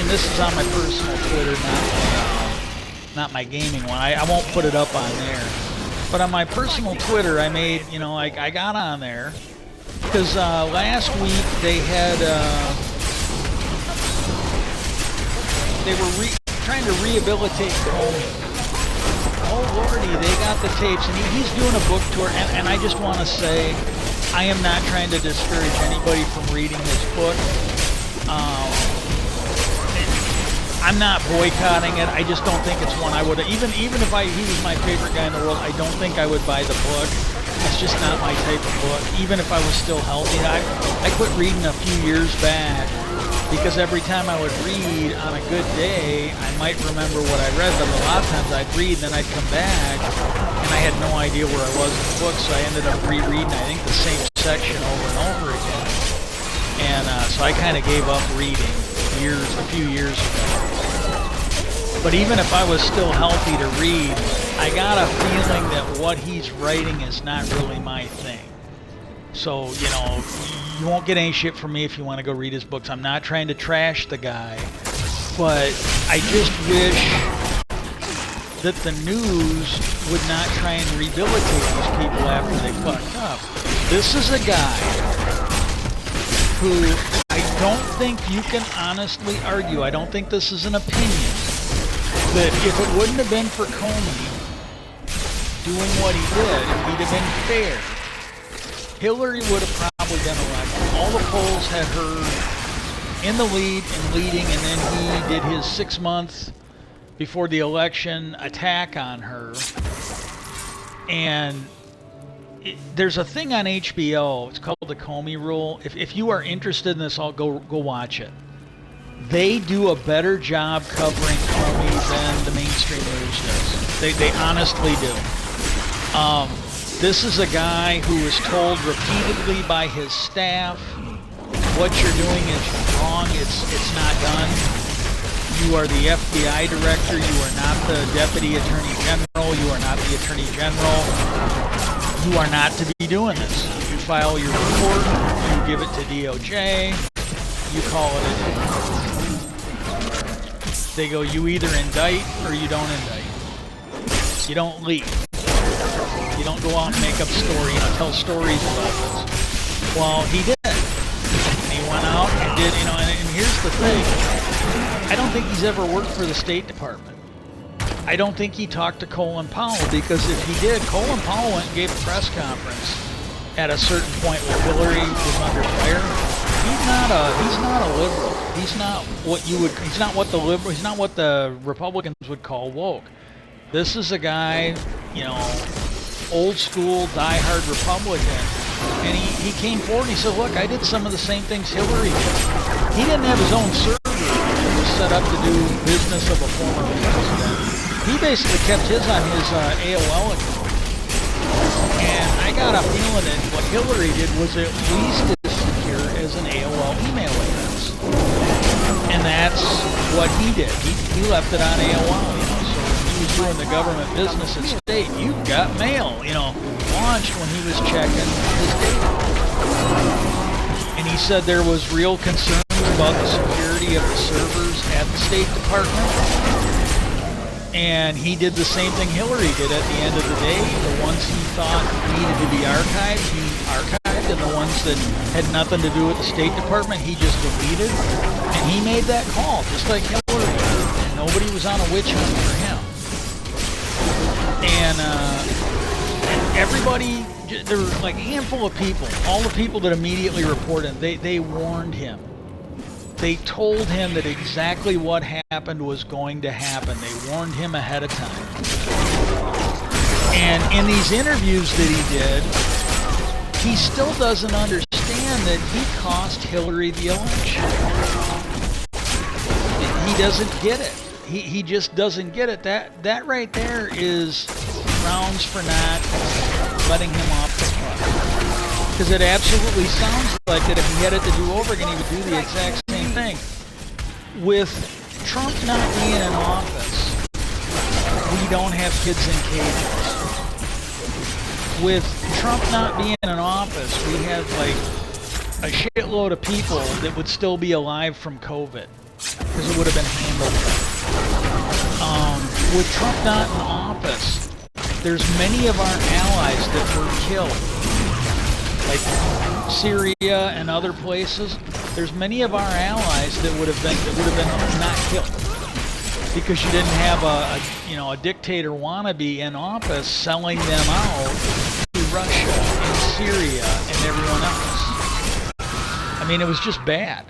and this is on my personal Twitter, not my gaming one. I won't put it up on there. But on my personal Twitter, I made, you know, like I got on there because last week they had they were trying to rehabilitate Comey. Oh lordy, they got the tapes, and he's doing a book tour, and I just want to say, I am not trying to discourage anybody from reading this book. I'm not boycotting it. I just don't think it's one I would, even if he was my favorite guy in the world, I don't think I would buy the book. It's just not my type of book, even if I was still healthy. I quit reading a few years back because every time I would read on a good day, I might remember what I read, but a lot of times I'd read, and then I'd come back, and I had no idea where I was in the book, so I ended up rereading, I think, the same section over and over again. And so I kind of gave up reading a few years ago. But even if I was still healthy to read, I got a feeling that what he's writing is not really my thing. So, you know, you won't get any shit from me if you want to go read his books. I'm not trying to trash the guy, but I just wish that the news would not try and rehabilitate these people after they fucked up. This is a guy who I don't think you can honestly argue, I don't think this is an opinion, that if it wouldn't have been for Comey doing what he did, if he'd have been fair, Hillary would have probably been elected. All the polls had her in the lead and leading, and then he did his 6 months before the election attack on her. And there's a thing on HBO, it's called the Comey Rule. If you are interested in this, I'll go watch it. They do a better job covering Comey than the mainstream news does. They honestly do. This is a guy who was told repeatedly by his staff, what you're doing is wrong, it's not done. You are the FBI director, you are not the Deputy Attorney General, you are not the Attorney General. You are not to be doing this. You file your report, you give it to DOJ, you call it a day. They go, you either indict or you don't indict. You don't leak. You don't go out and make up stories, tell stories about this. Well, he did. And he went out and did, you know, and here's the thing. I don't think he's ever worked for the State Department. I don't think he talked to Colin Powell, because if he did, Colin Powell went and gave a press conference at a certain point where Hillary was under fire. He's not a liberal. He's not what the Republicans would call woke. This is a guy, you know, old school, diehard Republican, and he came forward and he said, look, I did some of the same things Hillary did. He didn't have his own server that was set up to do business of a former president. He basically kept his on his AOL account. And I got a feeling that what Hillary did was at least as secure as an AOL email address. And that's what he did. He left it on AOL, you know, so when he was doing the government business at state, you got mail, you know, launched when he was checking his data. And he said there was real concerns about the security of the servers at the State Department. And he did the same thing Hillary did at the end of the day. The ones he thought needed to be archived, he archived, and the ones that had nothing to do with the State Department, he just deleted. And he made that call, just like Hillary did. And nobody was on a witch hunt for him. And everybody, there were like a handful of people, all the people that immediately reported, they warned him. They told him that exactly what happened was going to happen. They warned him ahead of time. And in these interviews that he did, he still doesn't understand that he cost Hillary the election. He doesn't get it. He just doesn't get it. That right there is grounds for not letting him off the hook. Because it absolutely sounds like that if he had it to do over again, he would do the exact same thing. With Trump not being in office, we don't have kids in cages. With Trump not being in office, we have like a shitload of people that would still be alive from COVID, because it would have been handled. With Trump not in office, there's many of our allies that were killed, like Syria and other places. There's many of our allies that would have been not killed because you didn't have a dictator wannabe in office selling them out to Russia and Syria and everyone else. I mean, it was just bad.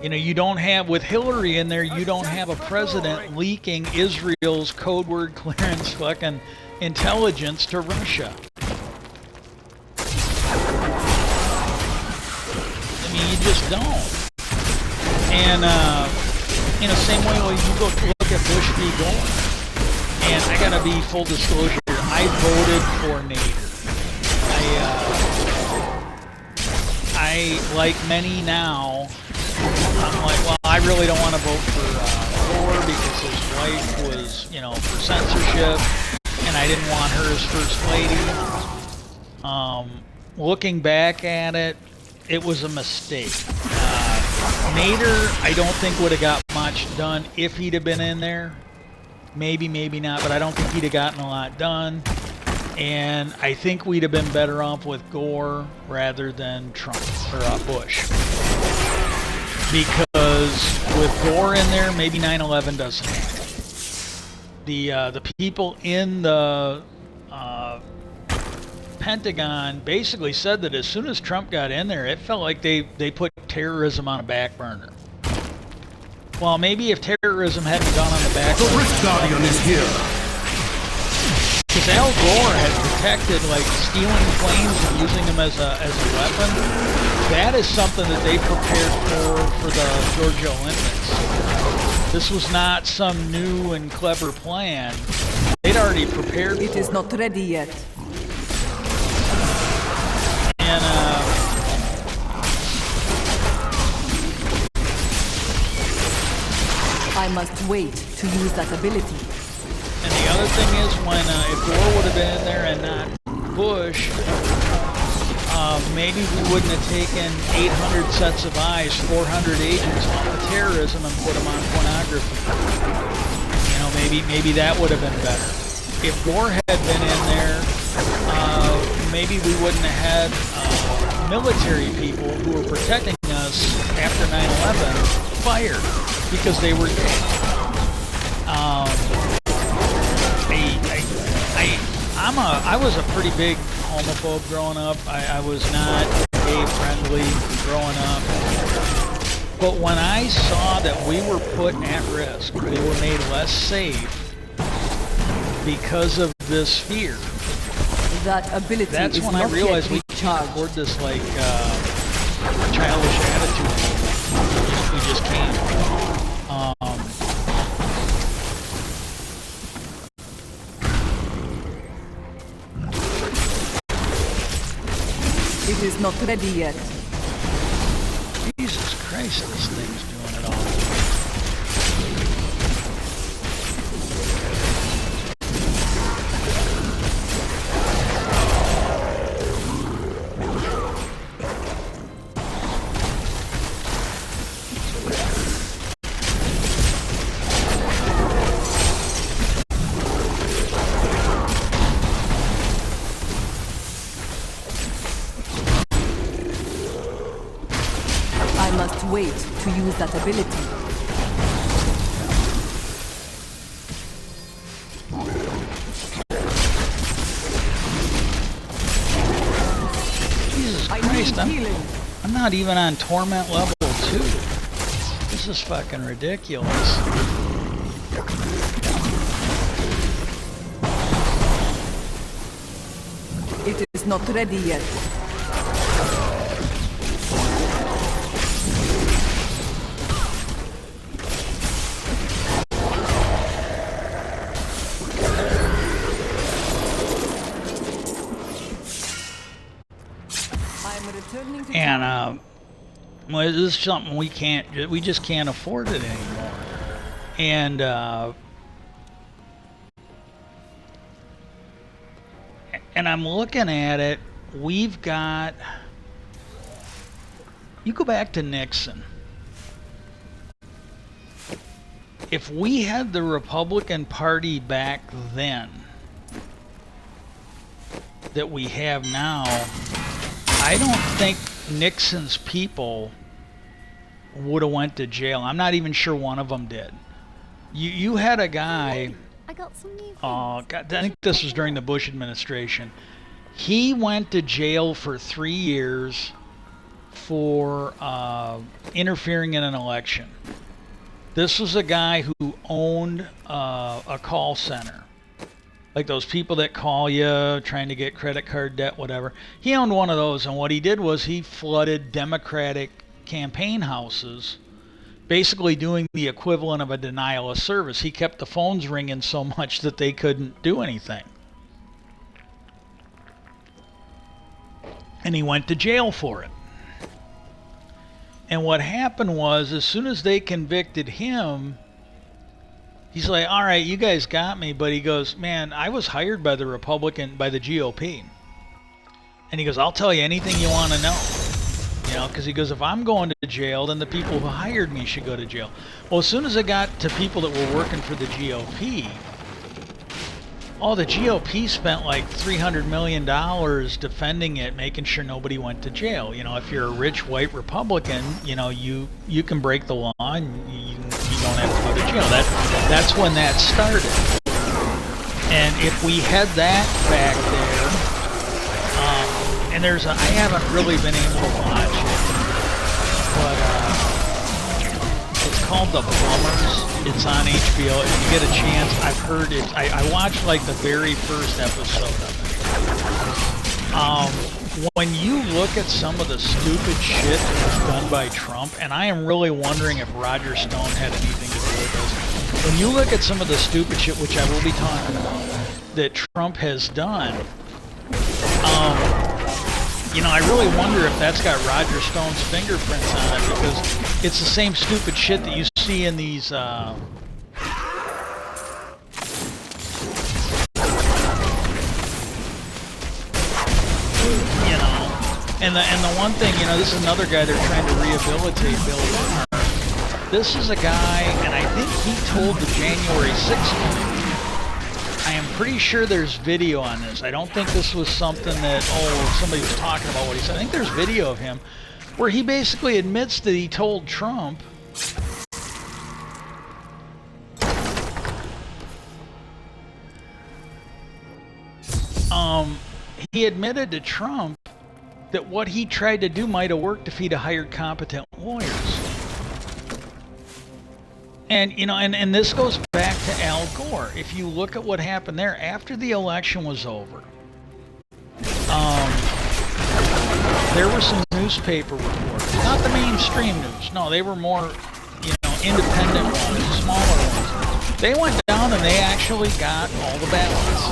You don't have, with Hillary in there, you don't have a president leaking Israel's code word clearance fucking intelligence to Russia. I mean, you just don't. And, same way when you look at Bush v. Gore. And I gotta be full disclosure, I voted for Nader. I, like many now, I'm like, well, I really don't want to vote for Gore because his wife was, for censorship, and I didn't want her as first lady. Looking back at it, it was a mistake. Nader, I don't think would have got much done if he'd have been in there. Maybe, maybe not, but I don't think he'd have gotten a lot done. And I think we'd have been better off with Gore rather than Trump or Bush. Because with Gore in there, maybe 9/11 doesn't happen. The people in the Pentagon basically said that as soon as Trump got in there, it felt like they put terrorism on a back burner. Well, maybe if terrorism hadn't gone on the back burner. The Rift Guardian is here. Because Al Gore had protected, like, stealing planes and using them as a weapon. That is something that they prepared for the Georgia Olympics. This was not some new and clever plan. They'd already prepared for it. It is not ready yet. And, I must wait to use that ability. And the other thing is, when if Gore would have been in there and not Bush, maybe we wouldn't have taken 800 sets of eyes, 400 agents off of terrorism and put them on pornography. Maybe that would have been better. If Gore had been in there, maybe we wouldn't have had military people who were protecting us after 9/11 fired because they were gay. I was a pretty big homophobe growing up. I was not gay friendly growing up. But when I saw that we were put at risk, we were made less safe because of this fear. That ability That's is when I not realized yet we can't afford this childish attitude. We just can't. It is not ready yet. Jesus Christ, this thing's doing it all. I must wait to use that ability. Jesus I Christ, need healing. I'm not even on torment level 2. This is fucking ridiculous. It is not ready yet. And well, this is something we just can't afford it anymore. And I'm looking at it. We've got. You go back to Nixon. If we had the Republican Party back then, that we have now, I don't think Nixon's people would have went to jail. I'm not even sure one of them did. You had a guy, I got some new oh God, I think this was during the Bush administration. He went to jail for 3 years for interfering in an election. This was a guy who owned a call center. Like those people that call you trying to get credit card debt, whatever. He owned one of those, and what he did was he flooded Democratic campaign houses, basically doing the equivalent of a denial of service. He kept the phones ringing so much that they couldn't do anything. And he went to jail for it. And what happened was, as soon as they convicted him, he's like, all right, you guys got me. But he goes, man, I was hired by the GOP. And he goes, I'll tell you anything you want to know. You know, because he goes, if I'm going to jail, then the people who hired me should go to jail. Well, as soon as it got to people that were working for the GOP, the GOP spent like $300 million defending it, making sure nobody went to jail. You know, if you're a rich white Republican, you know, you can break the law and you don't have to go to jail. That's when that started. And if we had that back there, and I haven't really been able to watch it, but it's called The Plumbers. It's on HBO. If you get a chance, I've heard it. I watched like the very first episode of it. When you look at some of the stupid shit that was done by Trump, and I am really wondering if Roger Stone had anything to do with this. When you look at some of the stupid shit, which I will be talking about, that Trump has done, you know, I really wonder if that's got Roger Stone's fingerprints on it, because it's the same stupid shit that you see in these, you know, and the one thing, you know, this is another guy they're trying to rehabilitate, Bill Barr. This is a guy, and I think he told the January 6th committee. I am pretty sure there's video on this. I don't think this was something that, somebody was talking about what he said. I think there's video of him where he basically admits that he told Trump he admitted to Trump that what he tried to do might have worked if he'd have hired competent lawyers. And, you know, and this goes back to Al Gore. If you look at what happened there, after the election was over, there were some newspaper reports. Not the mainstream news. No, they were more, you know, independent ones, smaller ones. They went down and they actually got all the ballots.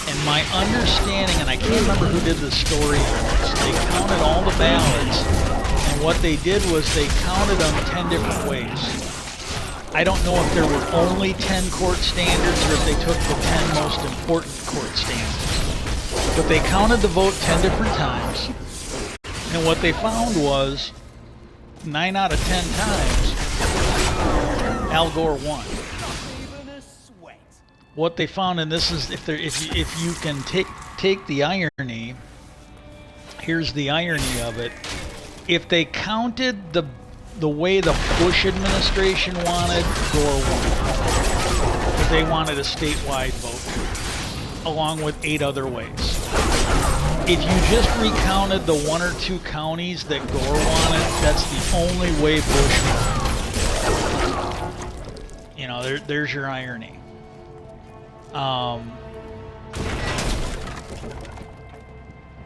And my understanding, and I can't remember who did the story on this, they counted all the ballots. And what they did was they counted them 10 different ways. I don't know if there were only 10 court standards or if they took the 10 most important court standards. But they counted the vote 10 different times. And what they found was 9 out of 10 times, Al Gore won. What they found, and this is, if you can take the irony, here's the irony of it. If they counted the way the Bush administration wanted, Gore won. But they wanted a statewide vote, along with 8 other ways. If you just recounted the 1 or 2 counties that Gore wanted, that's the only way Bush won. You know, there's your irony.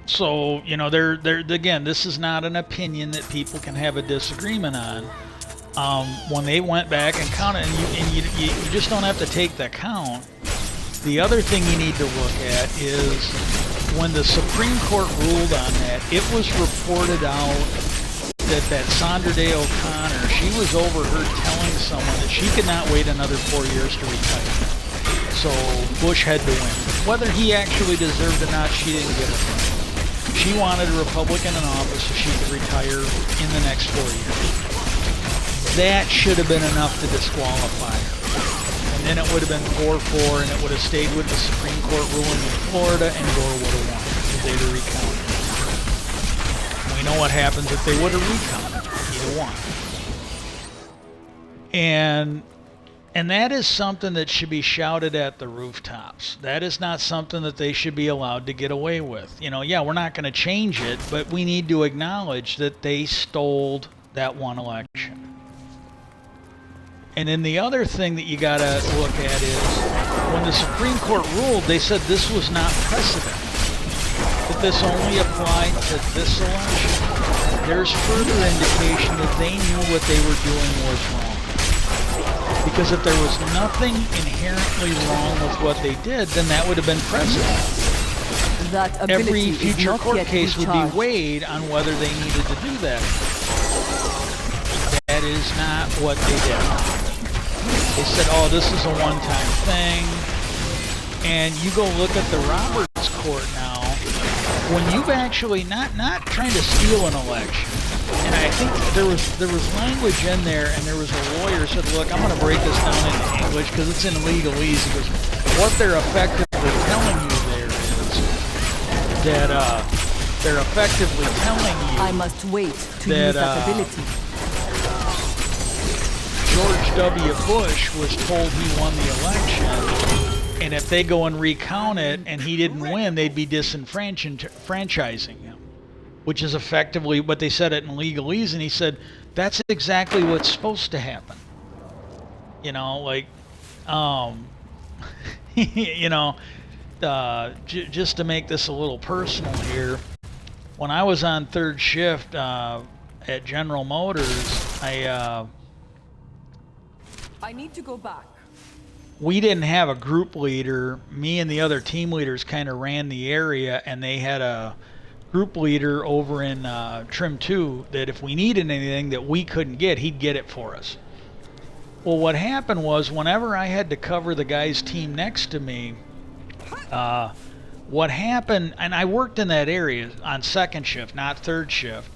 So, you know, again, this is not an opinion that people can have a disagreement on. When they went back and counted, and you just don't have to take the count. The other thing you need to look at is when the Supreme Court ruled on that, it was reported out that Sandra Day O'Connor, she was overheard telling someone that she could not wait another 4 years to retire. So Bush had to win. Whether he actually deserved it or not, she didn't give a fuck. She wanted a Republican in office so she could retire in the next 4 years. That should have been enough to disqualify her. And then it would have been 4-4, and it would have stayed with the Supreme Court ruling in Florida, and Gore would have won if they'd have recounted. We know what happens if they would have recounted. He'd have won. And that is something that should be shouted at the rooftops. That is not something that they should be allowed to get away with. You know, yeah, we're not going to change it, but we need to acknowledge that they stole that one election. And then the other thing that you got to look at is when the Supreme Court ruled, they said this was not precedent, that this only applied to this election. There's further indication that they knew what they were doing was wrong. Because if there was nothing inherently wrong with what they did, then that would have been precedent. That Every ability future is not court yet case would recharged. be weighed on whether they needed to do that. That is not what they did. They said, oh, this is a one-time thing. And you go look at the Roberts Court now, when you've actually not trying to steal an election. And I think there was language in there, and there was a lawyer who said, look, I'm going to break this down into English because it's in legalese. He goes, what they're effectively telling you there is that they're effectively telling you I must wait to that, use that ability. George W. Bush was told he won the election, and if they go and recount it and he didn't win, they'd be disenfranchising him, which is effectively what they said it in legalese, and he said, that's exactly what's supposed to happen. You know, like, you know, just to make this a little personal here, when I was on third shift at General Motors, I need to go back. we didn't have a group leader. Me and the other team leaders kind of ran the area, and they had a group leader over in Trim 2 that if we needed anything that we couldn't get, he'd get it for us. Well, what happened was whenever I had to cover the guy's team next to me, what happened, and I worked in that area on second shift, not third shift,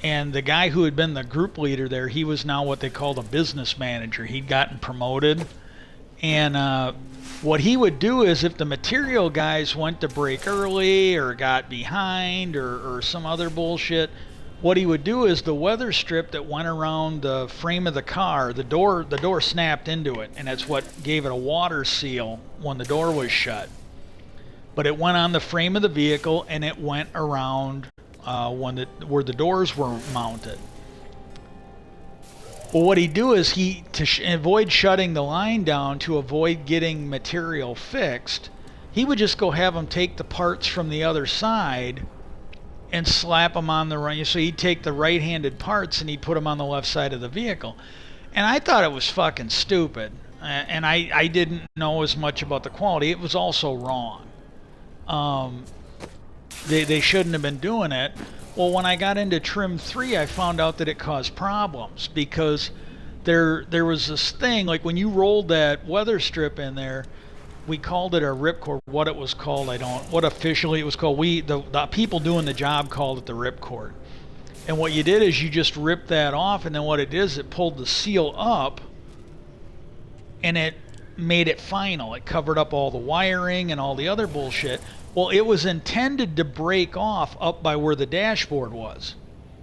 and the guy who had been the group leader there, he was now what they called a business manager. He'd gotten promoted. And what he would do is if the material guys went to break early or got behind or some other bullshit, what he would do is the weather strip that went around the frame of the car, the door snapped into it, and that's what gave it a water seal when the door was shut. But it went on the frame of the vehicle, and it went around where the doors were mounted. Well, what he'd do is to avoid shutting the line down, to avoid getting material fixed, he would just go have them take the parts from the other side and slap them on the right. So he'd take the right-handed parts and he'd put them on the left side of the vehicle. And I thought it was fucking stupid. And I didn't know as much about the quality. It was also wrong. They shouldn't have been doing it. Well, when I got into Trim 3, I found out that it caused problems because there was this thing, like when you rolled that weather strip in there, we called it a ripcord. What it was called, what officially it was called, the people doing the job called it the ripcord. And what you did is you just ripped that off, and then what it is, it pulled the seal up, and it made it final. It covered up all the wiring and all the other bullshit. Well, it was intended to break off up by where the dashboard was,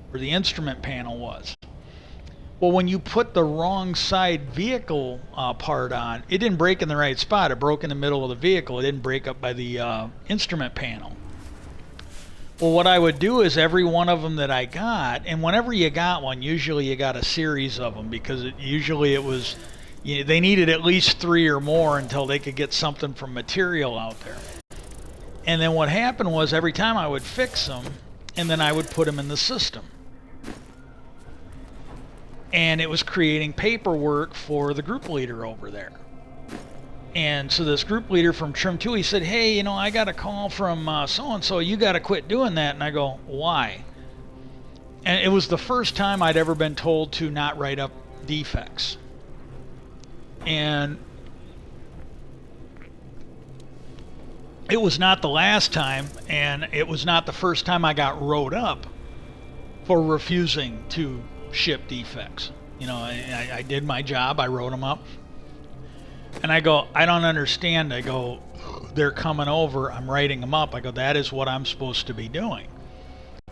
where the instrument panel was. Well, when you put the wrong side vehicle part on, it didn't break in the right spot. It broke in the middle of the vehicle. It didn't break up by the instrument panel. Well, what I would do is every one of them that I got, and whenever you got one, usually you got a series of them because usually it was, they needed at least 3 or more until they could get something from material out there. And then what happened was every time I would fix them, and then I would put them in the system. And it was creating paperwork for the group leader over there. And so this group leader from Trim 2, he said, hey, I got a call from so-and-so, you got to quit doing that. And I go, why? And it was the first time I'd ever been told to not write up defects. And it was not the last time, and it was not the first time I got wrote up for refusing to ship defects. I did my job, I wrote them up. And I go, I don't understand. I go, they're coming over. I'm writing them up. I go, that is what I'm supposed to be doing.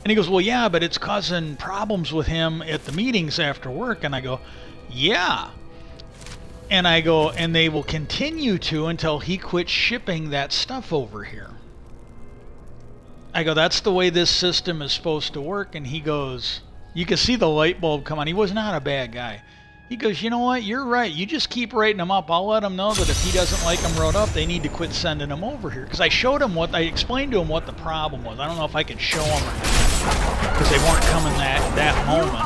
And he goes, well, yeah, but it's causing problems with him at the meetings after work. And I go, yeah. And I go, and they will continue to until he quits shipping that stuff over here. I go, that's the way this system is supposed to work. And he goes, you can see the light bulb come on. He was not a bad guy. He goes, you know what? You're right. You just keep writing them up. I'll let him know that if he doesn't like them wrote up, they need to quit sending them over here. Because I explained to him what the problem was. I don't know if I could show him or not, because they weren't coming that moment.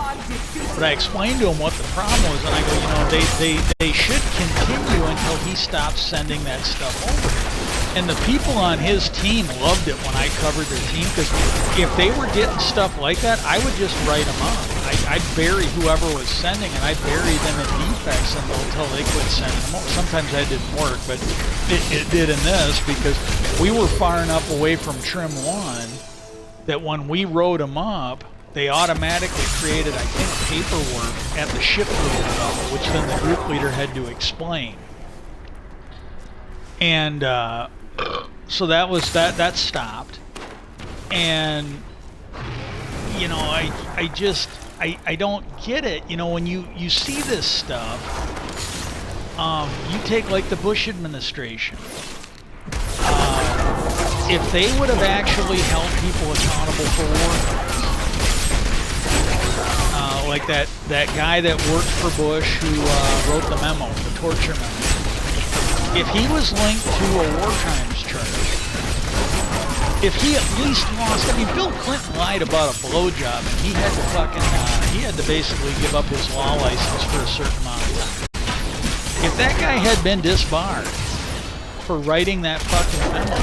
But I explained to him what the problem was, and I go, you know, they should continue until he stops sending that stuff over here. And the people on his team loved it when I covered their team, because if they were getting stuff like that, I would just write them up. I'd bury whoever was sending, and I'd bury them in defects until they quit sending them over. Sometimes that didn't work, but it did in this, because we were far enough away from Trim 1 that when we wrote them up, they automatically created, I think, paperwork at the ship leader level, which then the group leader had to explain. And so that was that stopped. And you know, I don't get it. You know, when you see this stuff, you take like the Bush administration. If they would have actually held people accountable for war crimes, like that guy that worked for Bush who wrote the memo, the torture memo, if he was linked to a war crimes charge, if he at least lost, I mean, Bill Clinton lied about a blowjob, and he had to basically give up his law license for a certain amount of time. If that guy had been disbarred for writing that fucking memo,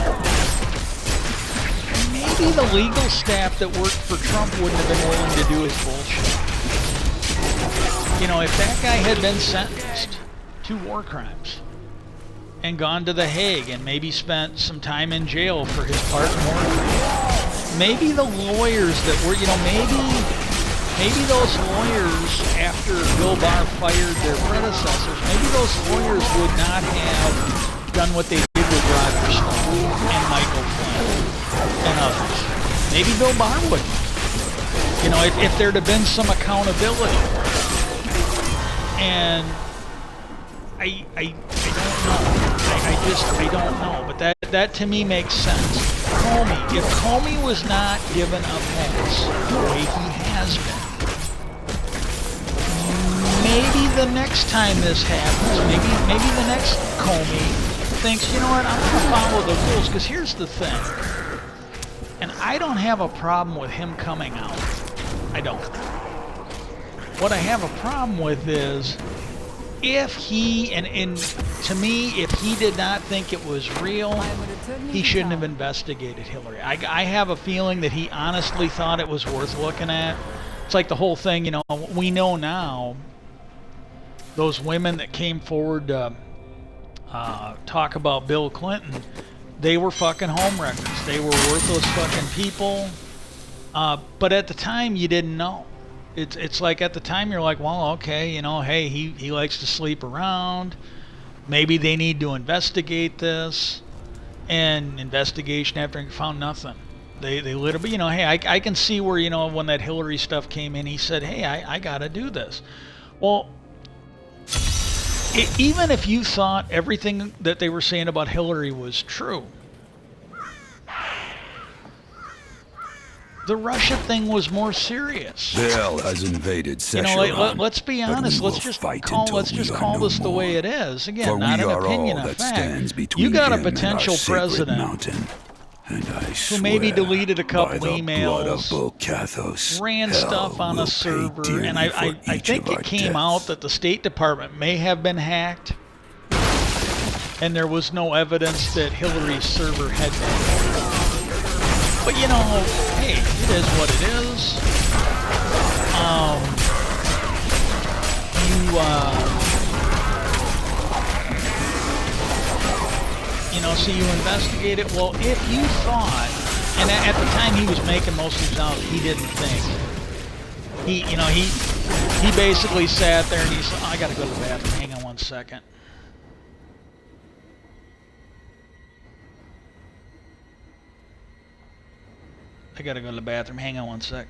maybe the legal staff that worked for Trump wouldn't have been willing to do his bullshit. You know, if that guy had been sentenced to war crimes and gone to The Hague and maybe spent some time in jail for his part in war crimes, maybe the lawyers that were, you know, maybe those lawyers, after Bill Barr fired their predecessors, maybe those lawyers would not have done what they did with Roger Stone and Michael Flynn and others. Maybe Bill Barr wouldn't. You know, if there'd have been some accountability. And I don't know. I don't know. But that to me makes sense. Comey, if Comey was not given a pass the way he has been, maybe the next time this happens, maybe the next Comey thinks, you know what, I'm going to follow the rules. Because here's the thing. And I don't have a problem with him coming out. I don't. What I have a problem with is if he, and to me, if he did not think it was real, he shouldn't have investigated Hillary. I have a feeling that he honestly thought it was worth looking at. It's like the whole thing, you know, we know now, those women that came forward to talk about Bill Clinton, they were fucking homewreckers. They were worthless fucking people. But at the time, you didn't know. It's like at the time you're like, well, okay, you know, hey, he likes to sleep around. Maybe they need to investigate this. And investigation after he found nothing. They literally, you know, hey, I can see where, you know, when that Hillary stuff came in, he said, hey, I got to do this. Well, even if you thought everything that they were saying about Hillary was true, the Russia thing was more serious. Bill has invaded Szechuan. You know, let's be honest. Let's just call this the way it is. Again, not an opinion, a fact. You got a potential president who maybe deleted a couple emails, ran stuff on a server, and I think it came out that the State Department may have been hacked, and there was no evidence that Hillary's server had been hacked. But you know, hey, it is what it is. You know, so you investigate it. Well, if you thought, and at the time he was making most of his out, he didn't think. He basically sat there and he said, oh, I gotta go to the bathroom. Hang on one second. I gotta go to the bathroom. Hang on one sec.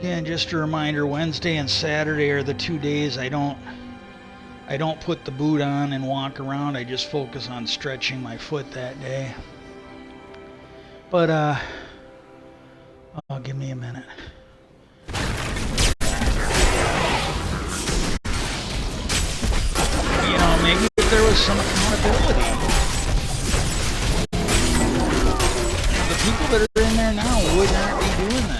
Again, just a reminder, Wednesday and Saturday are the 2 days I don't put the boot on and walk around. I just focus on stretching my foot that day. But oh, give me a minute. You know, maybe if there was some accountability, the people that are in there now would not be doing this.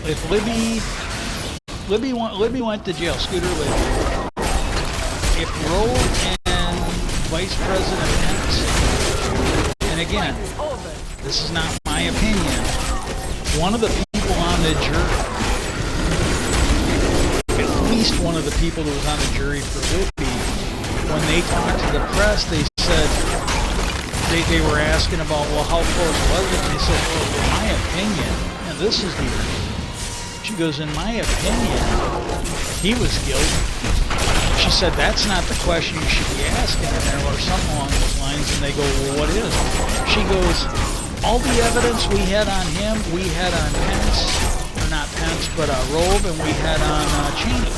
If Libby went to jail, Scooter Libby. If Roe and Vice President Pence, and again, this is not my opinion, one of the people on the jury, at least one of the people that was on the jury for Libby, when they talked to the press, they said, they were asking about, well, how close was it? And they said, well, in my opinion, and this is the, she goes, in my opinion, he was guilty. She said, that's not the question you should be asking, and there or something along those lines, and they go, well, what is? She goes, all the evidence we had on him, we had on Pence, or not Pence, but Rove, and we had on Cheney.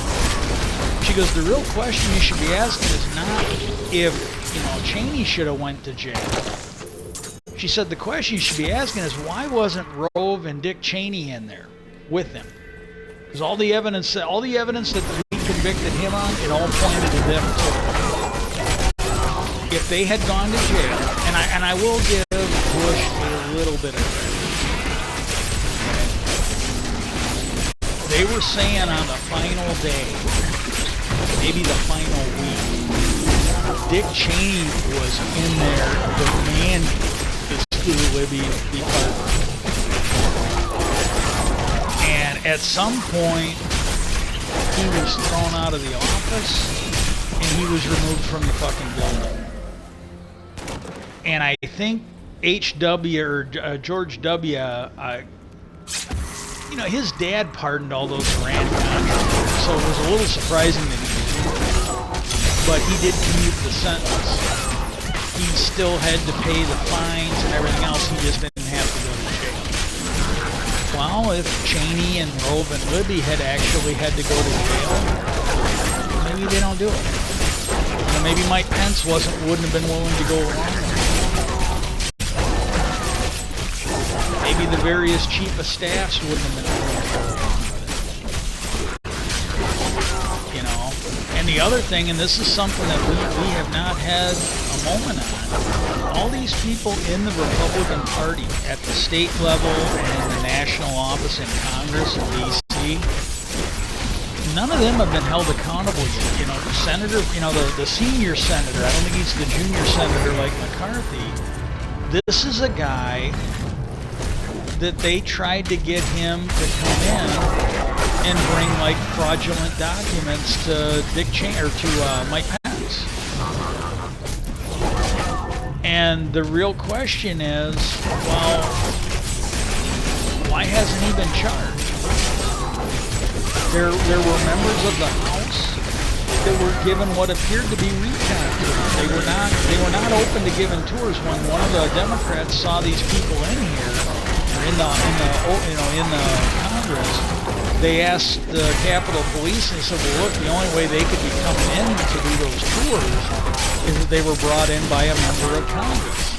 She goes, the real question you should be asking is not if, you know, Cheney should have went to jail. She said the question you should be asking is why wasn't Rove and Dick Cheney in there with him? Because all the evidence that we convicted him on, it all pointed to them too. If they had gone to jail, and I will give Bush a little bit of credit. They were saying on the final day, maybe the final week, Dick Cheney was in there demanding the Scooter Libby be pardoned. And at some point, he was thrown out of the office and he was removed from the fucking building. And I think H.W. or George W., you know, his dad pardoned all those Iran contractors, so it was a little surprising that he did. But he did commute the sentence. He still had to pay the fines and everything else. He just didn't have to go to jail. Well, if Cheney and Rove and Libby had actually had to go to jail, maybe they don't do it. You know, maybe Mike Pence wouldn't have been willing to go along with it. Maybe the various chief of staffs wouldn't have been willing to go along with it. You know? And the other thing, and this is something that we have not had a moment on, all these people in the Republican Party at the state level and in the national office in Congress in D.C., none of them have been held accountable yet. You know, the senator, you know, the senior senator, I don't think he's the junior senator like McCarthy. This is a guy that they tried to get him to come in and bring like fraudulent documents to Dick Cheney or to Mike Pence. And the real question is, well, why hasn't he been charged? There were members of the House that were given what appeared to be recon tours. They were not open to giving tours. When one of the Democrats saw these people in here, or in the Congress, they asked the Capitol Police, and they said, well, look, the only way they could be coming in to do those tours is that they were brought in by a member of Congress.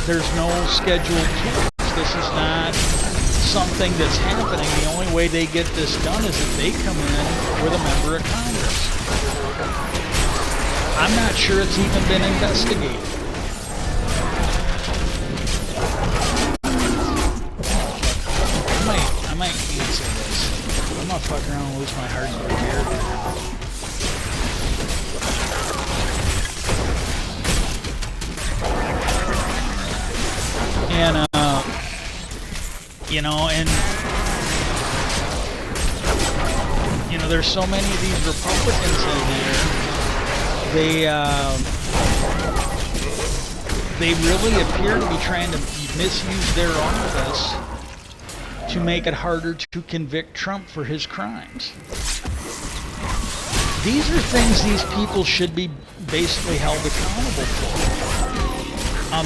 There's no scheduled tours. This is not something that's happening. The only way they get this done is if they come in with a member of Congress. I'm not sure it's even been investigated. I might answer this. I'm gonna fuck around and lose my heart here. And you know, and you know, there's so many of these Republicans in there. They really appear to be trying to misuse their office to make it harder to convict Trump for his crimes. these are things these people should be basically held accountable for.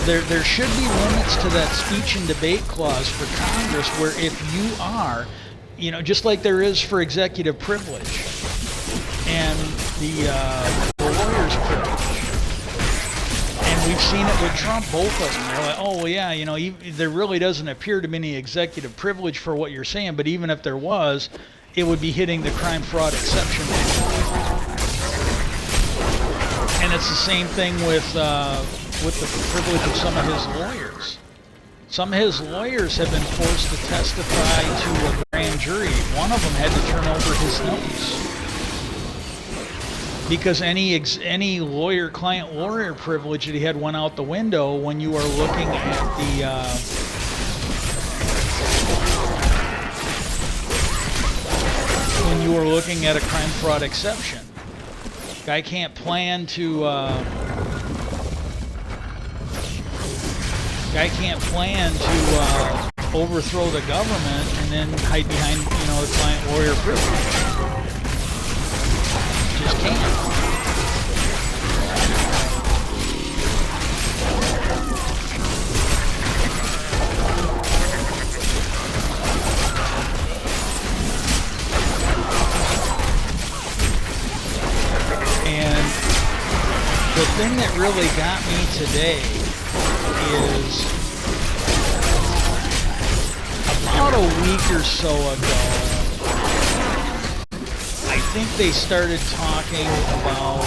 There should be limits to that speech and debate clause for Congress, where if you are, just like there is for executive privilege and the lawyer's privilege. And we've seen it with Trump, both of them. They're like, oh, well, yeah, there really doesn't appear to be any executive privilege for what you're saying, but even if there was, it would be hitting the crime fraud exception. And it's the same thing with the privilege of some of his lawyers. Some of his lawyers have been forced to testify to a grand jury. One of them had to turn over his notes because any client lawyer privilege that he had went out the window when you are looking at a crime fraud exception. Guy can't plan to overthrow the government and then hide behind the client lawyer privilege. Just can't. And the thing that really got me today is about a week or so ago, I think they started talking about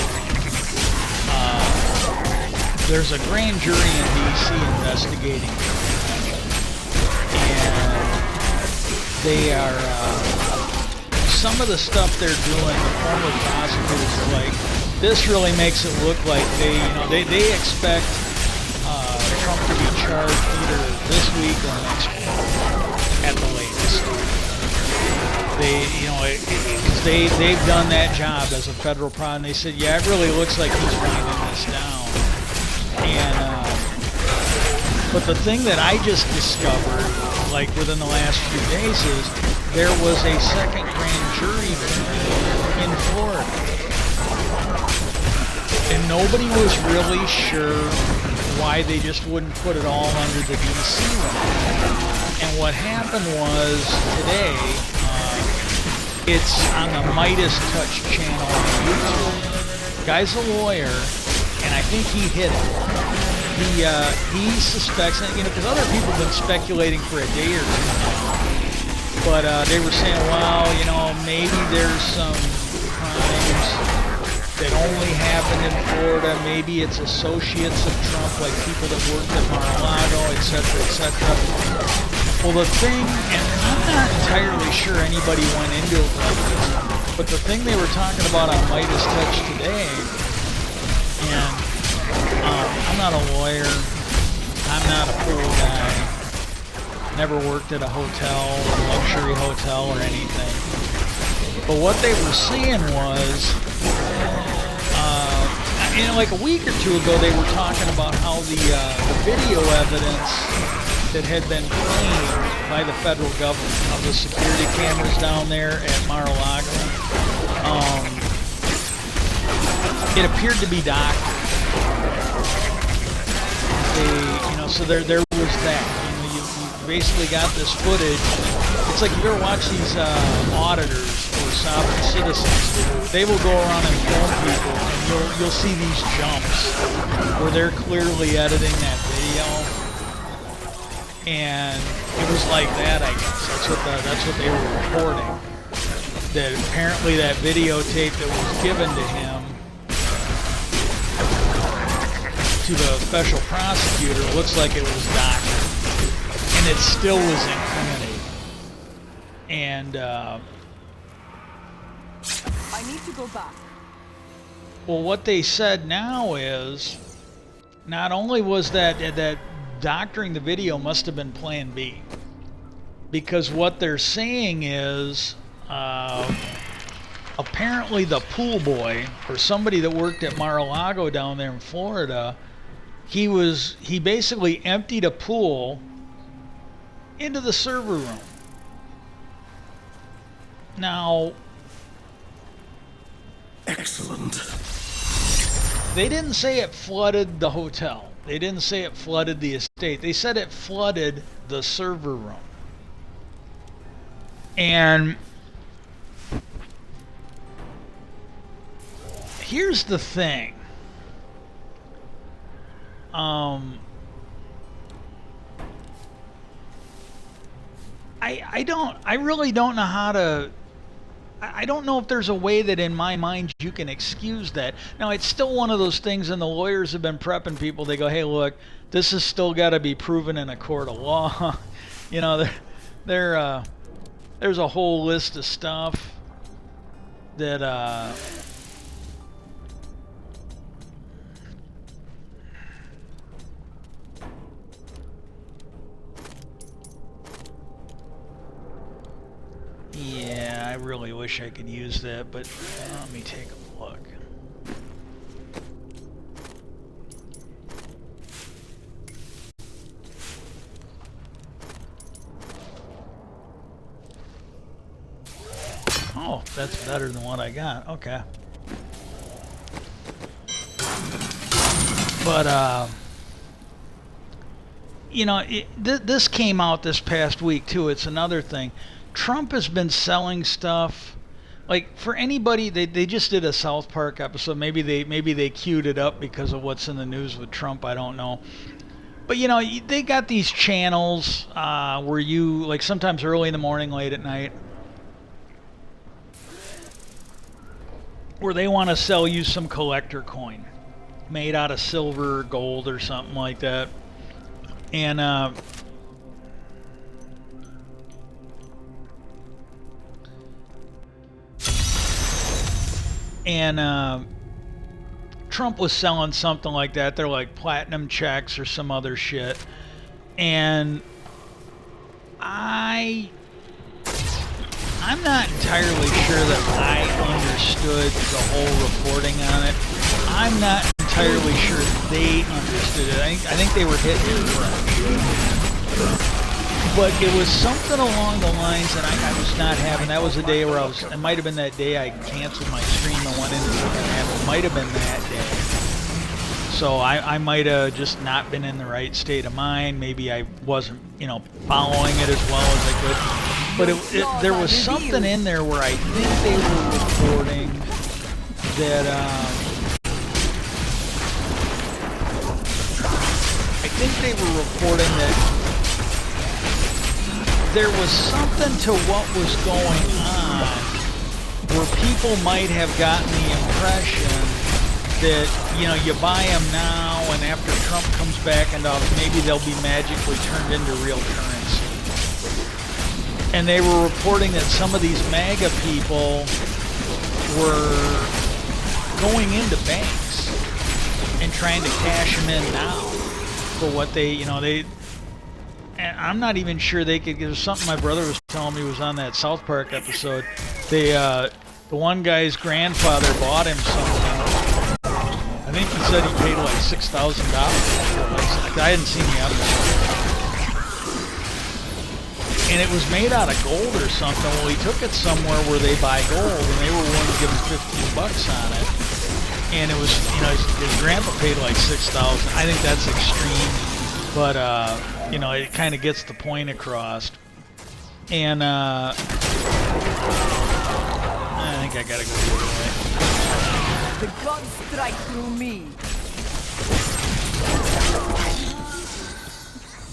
there's a grand jury in D.C. investigating, and they are some of the stuff they're doing. The former prosecutors are like, this really makes it look like they expect Trump to be charged either this week or next week at the latest. They've done that job as a federal problem. They said, yeah, it really looks like he's winding this down. And but the thing that I just discovered, like within the last few days, is there was a second grand jury in Florida, and nobody was really sure why they just wouldn't put it all under the D.C. one. And what happened was today, it's on the Midas Touch channel on YouTube. Guy's a lawyer, and I think he hit it. He suspects, because other people have been speculating for a day or two now, but they were saying, well, maybe there's some crimes that only happened in Florida. Maybe it's associates of Trump, like people that worked at Mar-a-Lago, etc., etc. Well, the thing, and I'm not entirely sure anybody went into it like this, but the thing they were talking about on Midas Touch today, and I'm not a lawyer, I'm not a pool guy, never worked at a hotel, a luxury hotel or anything. But what they were seeing was, like a week or two ago, they were talking about how the video evidence that had been claimed by the federal government of the security cameras down there at Mar-a-Lago, it appeared to be doctored. So there was that. You basically got this footage. It's like you ever watch these auditors or sovereign citizens. They will go around and film people, and you'll see these jumps where they're clearly editing that video, and it was like that. I guess that's what they were reporting. That apparently that videotape that was given to him, to the special prosecutor, looks like it was doctored, and it still was incriminating. And I need to go back. well, what they said now is, not only was that doctoring the video must have been Plan B, because what they're saying is apparently the pool boy or somebody that worked at Mar-a-Lago down there in Florida, he basically emptied a pool into the server room. Now, Excellent. They didn't say it flooded the hotel. They didn't say it flooded the estate. They said it flooded the server room. And here's the thing. I really don't know how to. I don't know if there's a way that in my mind you can excuse that. Now, it's still one of those things, and the lawyers have been prepping people. They go, hey, look, this has still got to be proven in a court of law. You know, there's a whole list of stuff that yeah, I really wish I could use that, but let me take a look. Oh, that's better than what I got. Okay. But, you know, this came out this past week, too. It's another thing. Trump has been selling stuff. Like, for anybody, they just did a South Park episode. Maybe they queued it up because of what's in the news with Trump. I don't know. But, you know, they got these channels where you, like, sometimes early in the morning, late at night, where they want to sell you some collector coin made out of silver or gold or something like that. And Trump was selling something like that. They're like platinum checks or some other shit. And I'm not entirely sure that I understood the whole reporting on it. I'm not entirely sure they understood it. I think they were hitting it fresh. But it was something along the lines that I was not having. That was the day where it might have been that day I canceled my stream and went into something else. It might have been that day. So I might have just not been in the right state of mind. Maybe I wasn't, you know, following it as well as I could. But there was something in there where I think they were reporting that there was something to what was going on where people might have gotten the impression that, you know, you buy them now and after Trump comes back into office, maybe they'll be magically turned into real currency. And they were reporting that some of these MAGA people were going into banks and trying to cash them in now for what they, you know, and I'm not even sure they could. There's something my brother was telling me was on that South Park episode. The one guy's grandfather bought him something. I think he said he paid like $6,000. I hadn't seen the episode. And it was made out of gold or something. Well, he took it somewhere where they buy gold, and they were willing to give him $15 on it. And it was, you know, his grandpa paid like $6,000. I think that's extreme, but you know, it kind of gets the point across. And I think I gotta go the other way. The gods strike through me.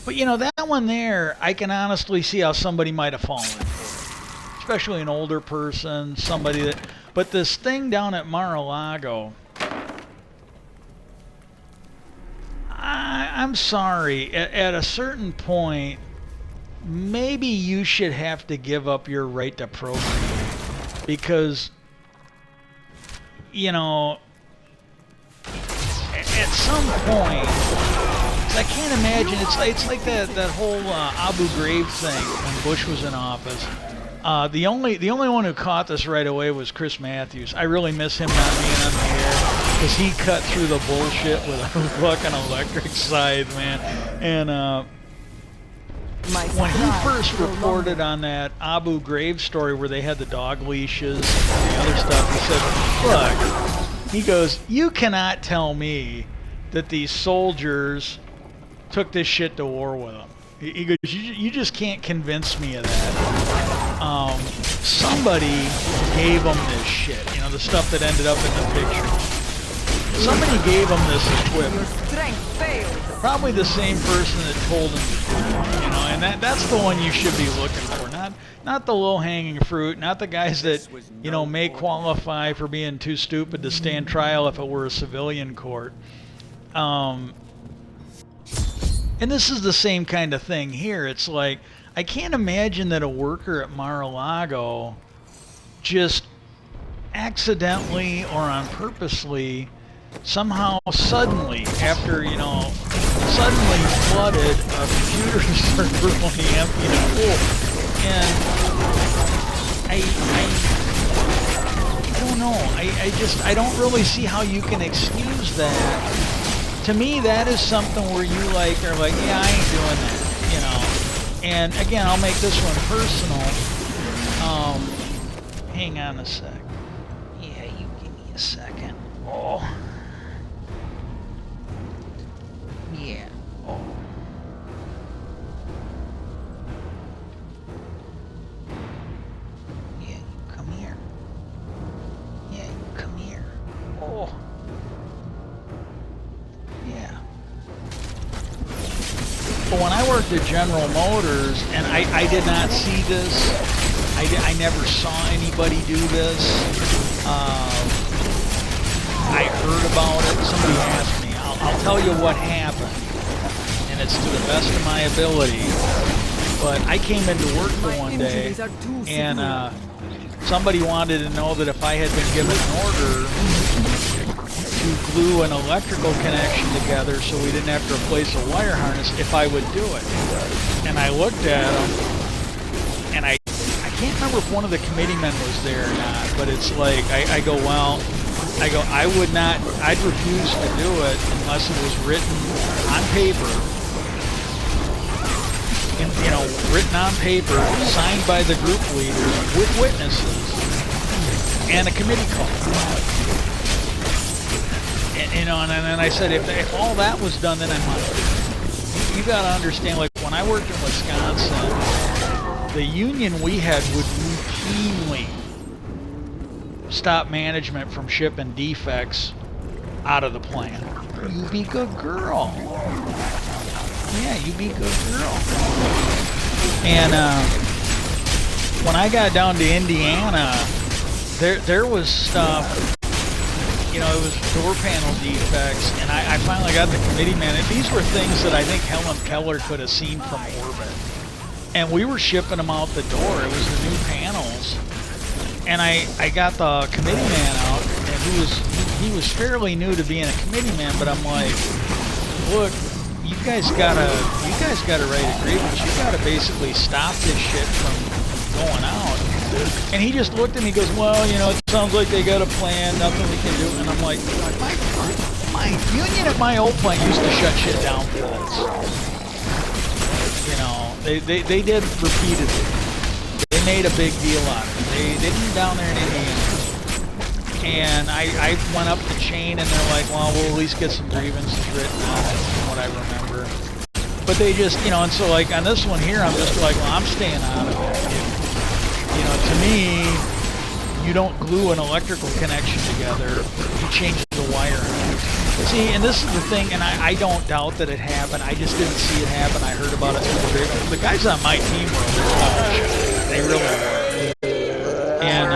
But you know, that one there, I can honestly see how somebody might have fallen for it. Especially an older person, somebody that. But this thing down at Mar-a-Lago, I'm sorry. At a certain point, maybe you should have to give up your right to procreate, because, you know, at some point, I can't imagine. It's like that whole Abu Ghraib thing when Bush was in office. The only one who caught this right away was Chris Matthews. I really miss him not being on the air, because he cut through the bullshit with a fucking electric scythe, man. And My when he strides first grow reported longer. on that Abu Ghraib story where they had the dog leashes and the other stuff, he said, look, he goes, you cannot tell me that these soldiers took this shit to war with them. He goes, you just can't convince me of that. Somebody gave them this shit, you know, the stuff that ended up in the picture. Somebody gave them this equipment. Strength fails. Probably the same person that told him to do it, you know, and that's the one you should be looking for, not the low-hanging fruit, not the guys that, you know, may qualify for being too stupid to stand trial if it were a civilian court. And this is the same kind of thing here. It's like, I can't imagine that a worker at Mar-a-Lago just accidentally or on purposely somehow suddenly, after, you know, suddenly flooded a computer server when he emptied it full. And I don't know. I don't really see how you can excuse that. To me, that is something where you are like, yeah, I ain't doing that, you know. And again, I'll make this one personal. Hang on a sec. Yeah, you give me a second. Oh. Yeah. Oh. Yeah, you come here. Yeah, you come here. Oh. Yeah. But when I worked at General Motors, and I did not see this, I never saw anybody do this. I heard about it. Somebody asked me. I'll tell you what happened, and it's to the best of my ability. But I came into work for one day, and somebody wanted to know that if I had been given an order to glue an electrical connection together so we didn't have to replace a wire harness, if I would do it. And I looked at him, and I can't remember if one of the committeemen was there or not, but it's like, I go, I would not, I'd refuse to do it unless it was written on paper, and, you know, written on paper, signed by the group leaders with witnesses, and a committee call. And, you know, and then I said, if all that was done, then I might. You got to understand, like, when I worked in Wisconsin, the union we had would routinely stop management from shipping defects out of the plant. You be good girl. Yeah, you be good girl. And when I got down to Indiana, there was stuff, you know, it was door panel defects, and I finally got the committee man, and these were things that I think Helen Keller could have seen from orbit. And we were shipping them out the door. It was the new panels. And I got the committee man out, and he was fairly new to being a committee man, but I'm like, look, you guys gotta write a grievance. You gotta basically stop this shit from going out. And he just looked at me and goes, well, you know, it sounds like they got a plan, nothing we can do. And I'm like, my union at my old plant used to shut shit down for this. You know, they did repeatedly. They made a big deal out of it. They didn't down there in Indiana. And I went up the chain, and they're like, well, we'll at least get some grievances written out, from what I remember. But they just, you know, and so like on this one here, I'm just like, well, I'm staying out of it. You know, to me, you don't glue an electrical connection together, you change the wire. See, and this is the thing, and I don't doubt that it happened. I just didn't see it happen. I heard about it through the guys on my team were over. They really were. And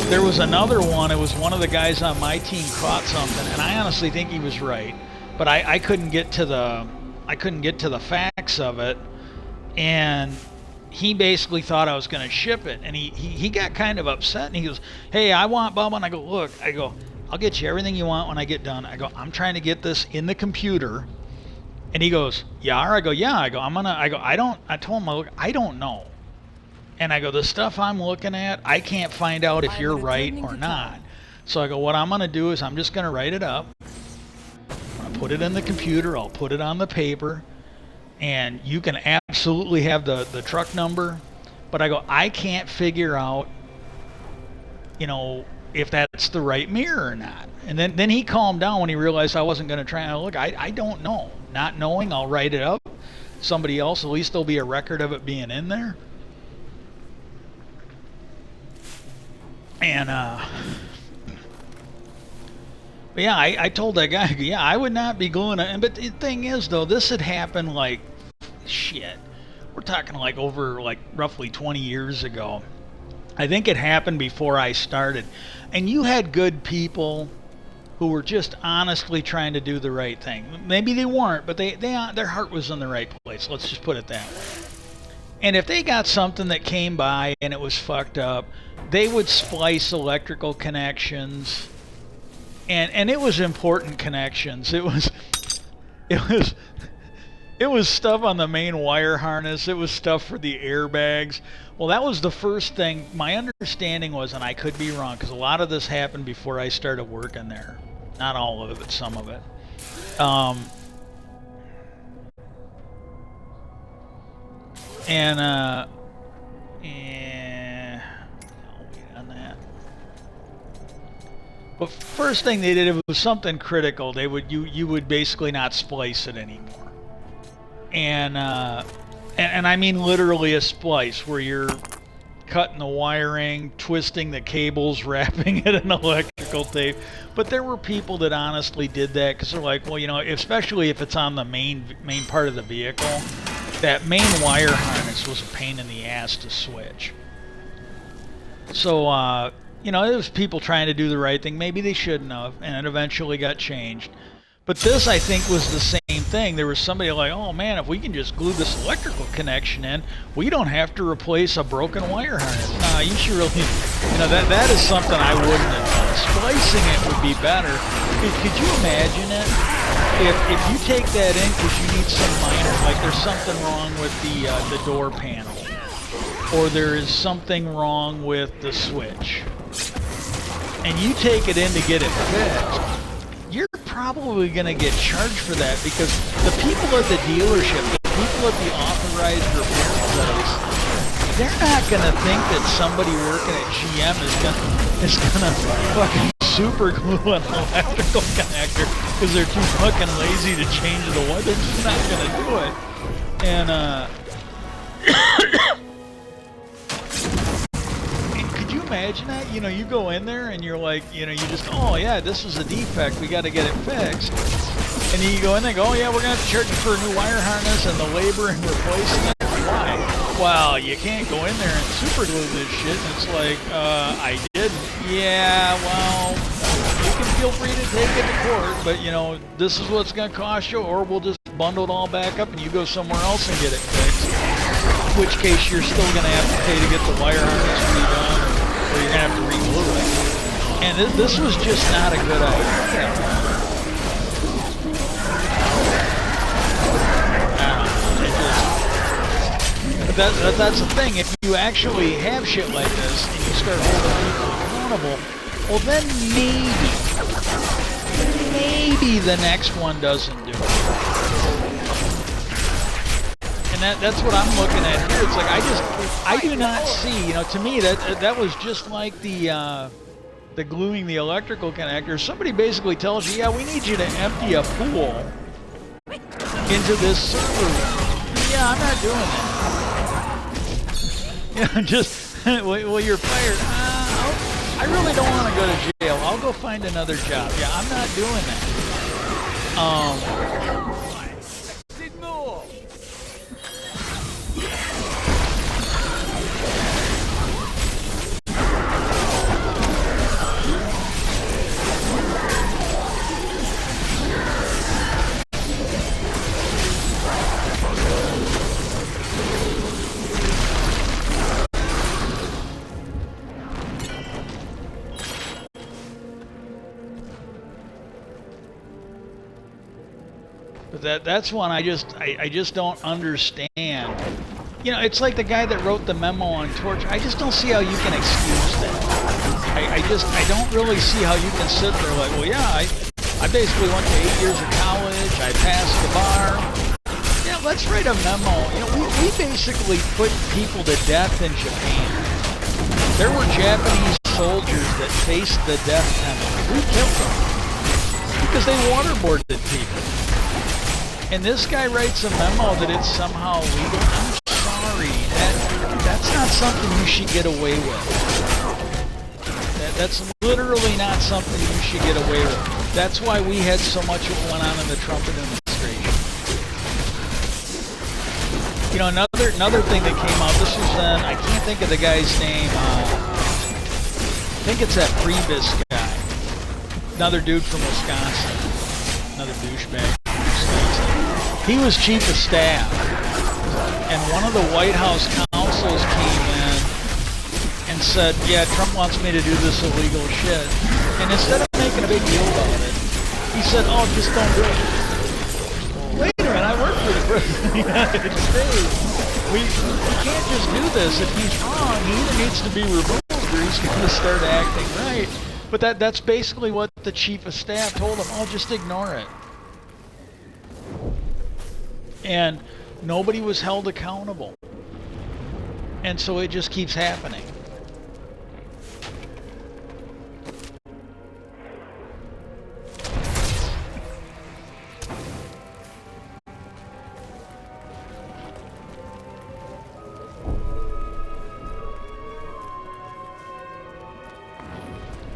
there was another one. It was one of the guys on my team caught something, and I honestly think he was right, but I couldn't get to the facts of it, and he basically thought I was going to ship it, and he got kind of upset, and he goes, hey, I want Bubba, and I go, look, I'll get you everything you want when I get done. I go, I'm trying to get this in the computer. And he goes, yeah? I go, yeah. I told him, look, I don't know. And I go, the stuff I'm looking at, I can't find out if you're right or not. So I go, what I'm going to do is I'm just going to write it up. I'm going to put it in the computer. I'll put it on the paper. and you can absolutely have the truck number, but I go, I can't figure out, you know, if that's the right mirror or not. And then he calmed down when he realized I wasn't going to try and look. I don't know. Not knowing, I'll write it up. Somebody else, at least there'll be a record of it being in there. And but yeah, I told that guy, yeah, I would not be gluing it. But the thing is, though, this had happened like, shit, we're talking like over like roughly 20 years ago. I think it happened before I started. And you had good people who were just honestly trying to do the right thing. Maybe they weren't, but their heart was in the right place. Let's just put it that way. And if they got something that came by and it was fucked up, they would splice electrical connections. And it was important connections. It was stuff on the main wire harness. It was stuff for the airbags. Well, that was the first thing. My understanding was, and I could be wrong, because a lot of this happened before I started working there. Not all of it, but some of it. I'll wait on that. But first thing they did, if it was something critical, they would you would basically not splice it anymore. And I mean literally a splice where you're cutting the wiring, twisting the cables, wrapping it in electrical tape. But there were people that honestly did that because they're like, well, you know, especially if it's on the main part of the vehicle, that main wire harness was a pain in the ass to switch. So, you know, there was people trying to do the right thing. Maybe they shouldn't have, and it eventually got changed. But this, I think, was the same thing. There was somebody like, oh man, if we can just glue this electrical connection in, we don't have to replace a broken wire harness. Nah, you should really, you know, that is something I wouldn't have done. Splicing it would be better. Could you imagine it? If you take that in because you need some minor, like there's something wrong with the door panel, or there is something wrong with the switch, and you take it in to get it fixed, you're probably going to get charged for that because the people at the dealership, the people at the authorized repair place, they're not going to think that somebody working at GM is gonna fucking super glue an electrical connector because they're too fucking lazy to change the wire. They're just not going to do it. And imagine that? You know, you go in there and you're like, you know, you just, oh yeah, this is a defect, we got to get it fixed. And then you go in there and go, oh yeah, we're going to have to charge you for a new wire harness and the labor in replacing it. Why? Well, you can't go in there and super glue this shit. And it's like, I didn't. Yeah, well, you can feel free to take it to court, but you know, this is what's going to cost you, or we'll just bundle it all back up and you go somewhere else and get it fixed. In which case you're still going to have to pay to get the wire harness redone. Or you're going to have to re-glue it. And this was just not a good idea. That's the thing. If you actually have shit like this and you start holding people accountable, well then maybe the next one doesn't do it. And that's what I'm looking at here. It's like I do not see, you know, to me that was just like the gluing the electrical connector. Somebody basically tells you, yeah, we need you to empty a pool into this server room. Yeah, I'm not doing that. Yeah, just well, you're fired. I really don't want to go to jail. I'll go find another job. Yeah, I'm not doing that. But that's one I just don't understand. You know, it's like the guy that wrote the memo on torture. I just don't see how you can excuse that. I don't really see how you can sit there like, well, yeah, I basically went to 8 years of college. I passed the bar. Yeah, let's write a memo. You know, we basically put people to death in Japan. There were Japanese soldiers that faced the death penalty. We killed them because they waterboarded people. And this guy writes a memo that it's somehow legal. I'm sorry. That's not something you should get away with. That's literally not something you should get away with. That's why we had so much that went on in the Trump administration. You know, another thing that came out, this was then, I can't think of the guy's name, I think it's that Priebus guy. Another dude from Wisconsin. Another douchebag from Wisconsin. He was chief of staff. And one of the White House counsels came in and said, yeah, Trump wants me to do this illegal shit. And instead of making a big deal about it, he said, oh, just don't do it. Wait a minute, I work for the President of the United States. We can't just do this. If he's wrong, he either needs to be removed or he's going to start acting right. But that's basically what the chief of staff told him. Oh, just ignore it. And nobody was held accountable. And so it just keeps happening.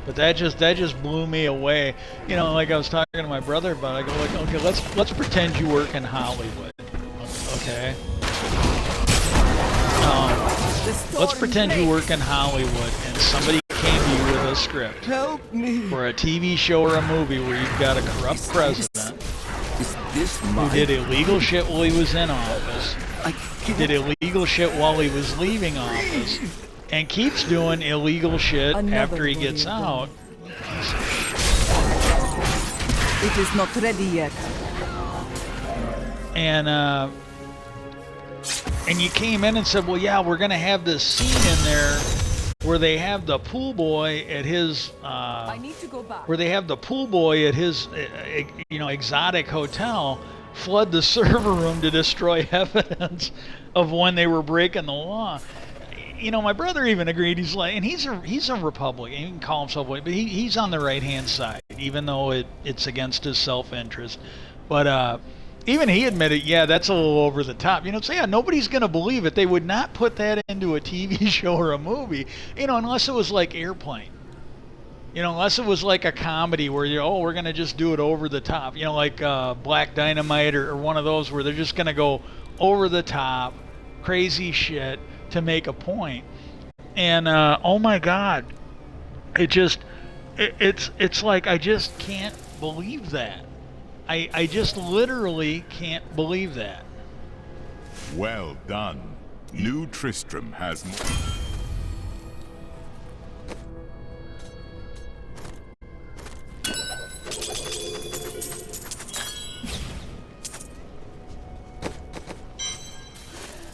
But that just blew me away. You know, like I was talking to my brother about it, I go like, okay, let's pretend you work in Hollywood. Okay. Let's pretend you work in Hollywood and somebody came to you with a script. Help me. For a TV show or a movie where you've got a corrupt president who did illegal shit while he was in office, did illegal shit while he was leaving office, and keeps doing illegal shit after he gets out. It is not ready yet. And you came in and said, well, yeah, we're going to have this scene in there where they have the pool boy at his, I need to go back. where they have the pool boy at his, exotic hotel flood the server room to destroy evidence of when they were breaking the law. You know, my brother even agreed. He's like, and he's a Republican. He can call himself what, but he's on the right-hand side, even though it's against his self-interest. But even he admitted, yeah, that's a little over the top. You know, so yeah, nobody's gonna believe it. They would not put that into a TV show or a movie, you know, unless it was like Airplane. You know, unless it was like a comedy where we're gonna just do it over the top. You know, like Black Dynamite or one of those where they're just gonna go over the top, crazy shit to make a point. And oh my God, it's like I just can't believe that. I just literally can't believe that. Well done. New Tristram has...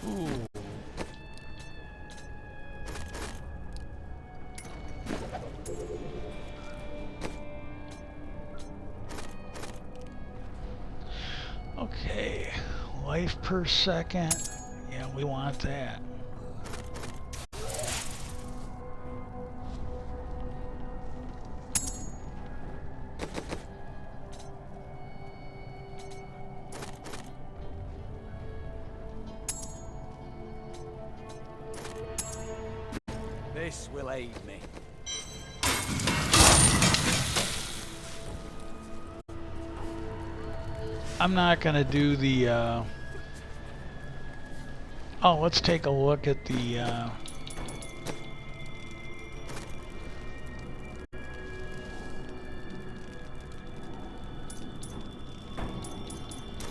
Ooh. Okay, life per second. Yeah, we want that. This will aid me. I'm not gonna do the oh, let's take a look at the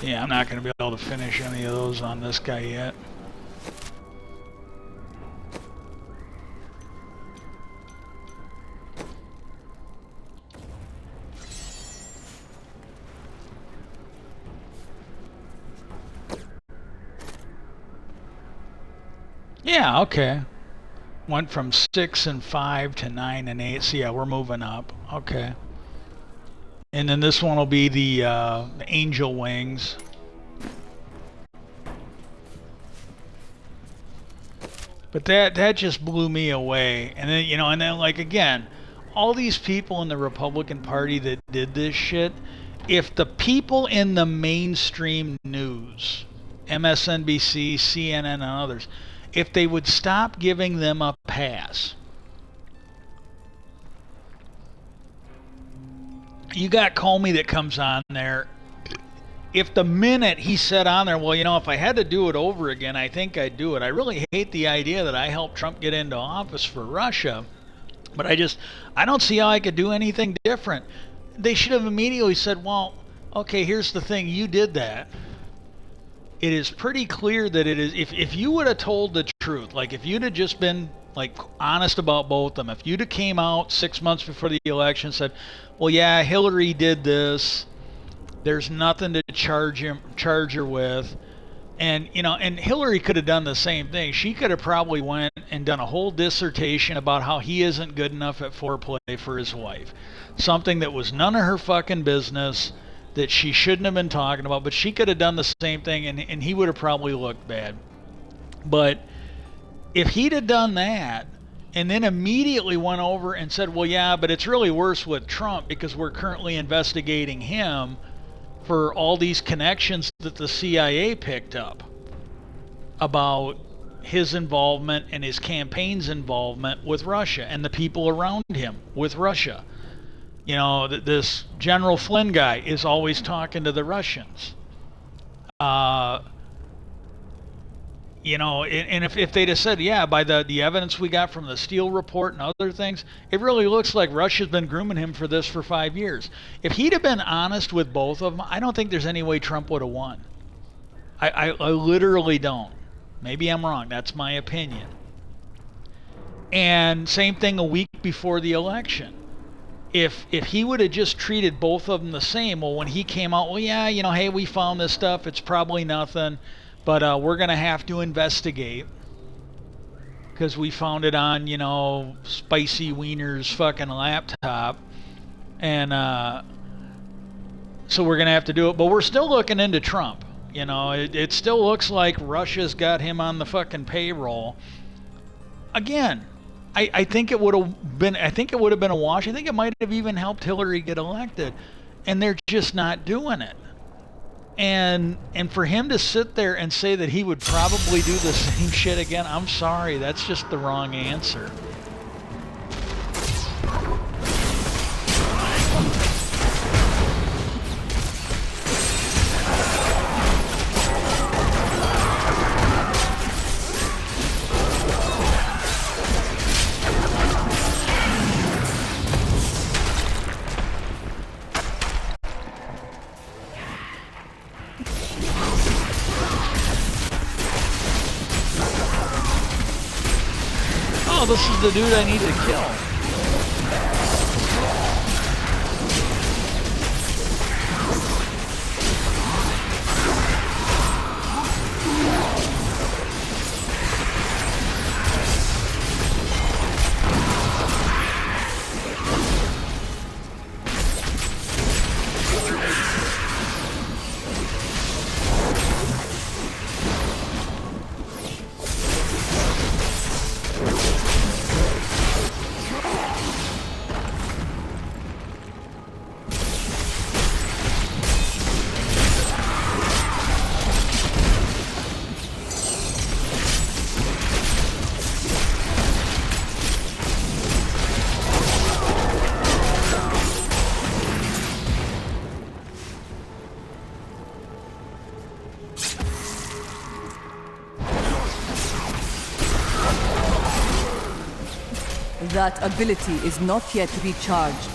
yeah, I'm not gonna be able to finish any of those on this guy yet. Yeah, okay. Went from 6 and 5 to 9 and 8. So yeah, we're moving up. Okay. And then this one will be the angel wings. But that just blew me away. And then, and then, like, again, all these people in the Republican Party that did this shit, if the people in the mainstream news, MSNBC, CNN, and others, if they would stop giving them a pass. You got Comey that comes on there. If the minute he said on there, well, if I had to do it over again, I think I'd do it. I really hate the idea that I helped Trump get into office for Russia, but I don't see how I could do anything different. They should have immediately said, well, okay, here's the thing, you did that. It is pretty clear that it is, if you would have told the truth, like if you'd have just been like honest about both of them, if you'd have came out 6 months before the election and said, well, yeah, Hillary did this, there's nothing to charge her with, and and Hillary could have done the same thing. She could have probably went and done a whole dissertation about how he isn't good enough at foreplay for his wife, something that was none of her fucking business, that she shouldn't have been talking about. But she could have done the same thing, and he would have probably looked bad. But if he'd have done that and then immediately went over and said, well, yeah, but it's really worse with Trump because we're currently investigating him for all these connections that the CIA picked up about his involvement and his campaign's involvement with Russia and the people around him with Russia. This General Flynn guy is always talking to the Russians. And if they'd have said, yeah, by the evidence we got from the Steele report and other things, it really looks like Russia's been grooming him for this for 5 years. If he'd have been honest with both of them, I don't think there's any way Trump would have won. I literally don't. Maybe I'm wrong. That's my opinion. And same thing a week before the election. If he would have just treated both of them the same, well, when he came out, well, yeah, hey, we found this stuff. It's probably nothing. But we're going to have to investigate because we found it on, Spicy Wiener's fucking laptop. And so we're going to have to do it. But we're still looking into Trump. It still looks like Russia's got him on the fucking payroll. Again, I think it would have been a wash. I think it might have even helped Hillary get elected. And they're just not doing it. And for him to sit there and say that he would probably do the same shit again, I'm sorry, that's just the wrong answer. Oh, this is the dude I need to kill. That ability is not yet recharged.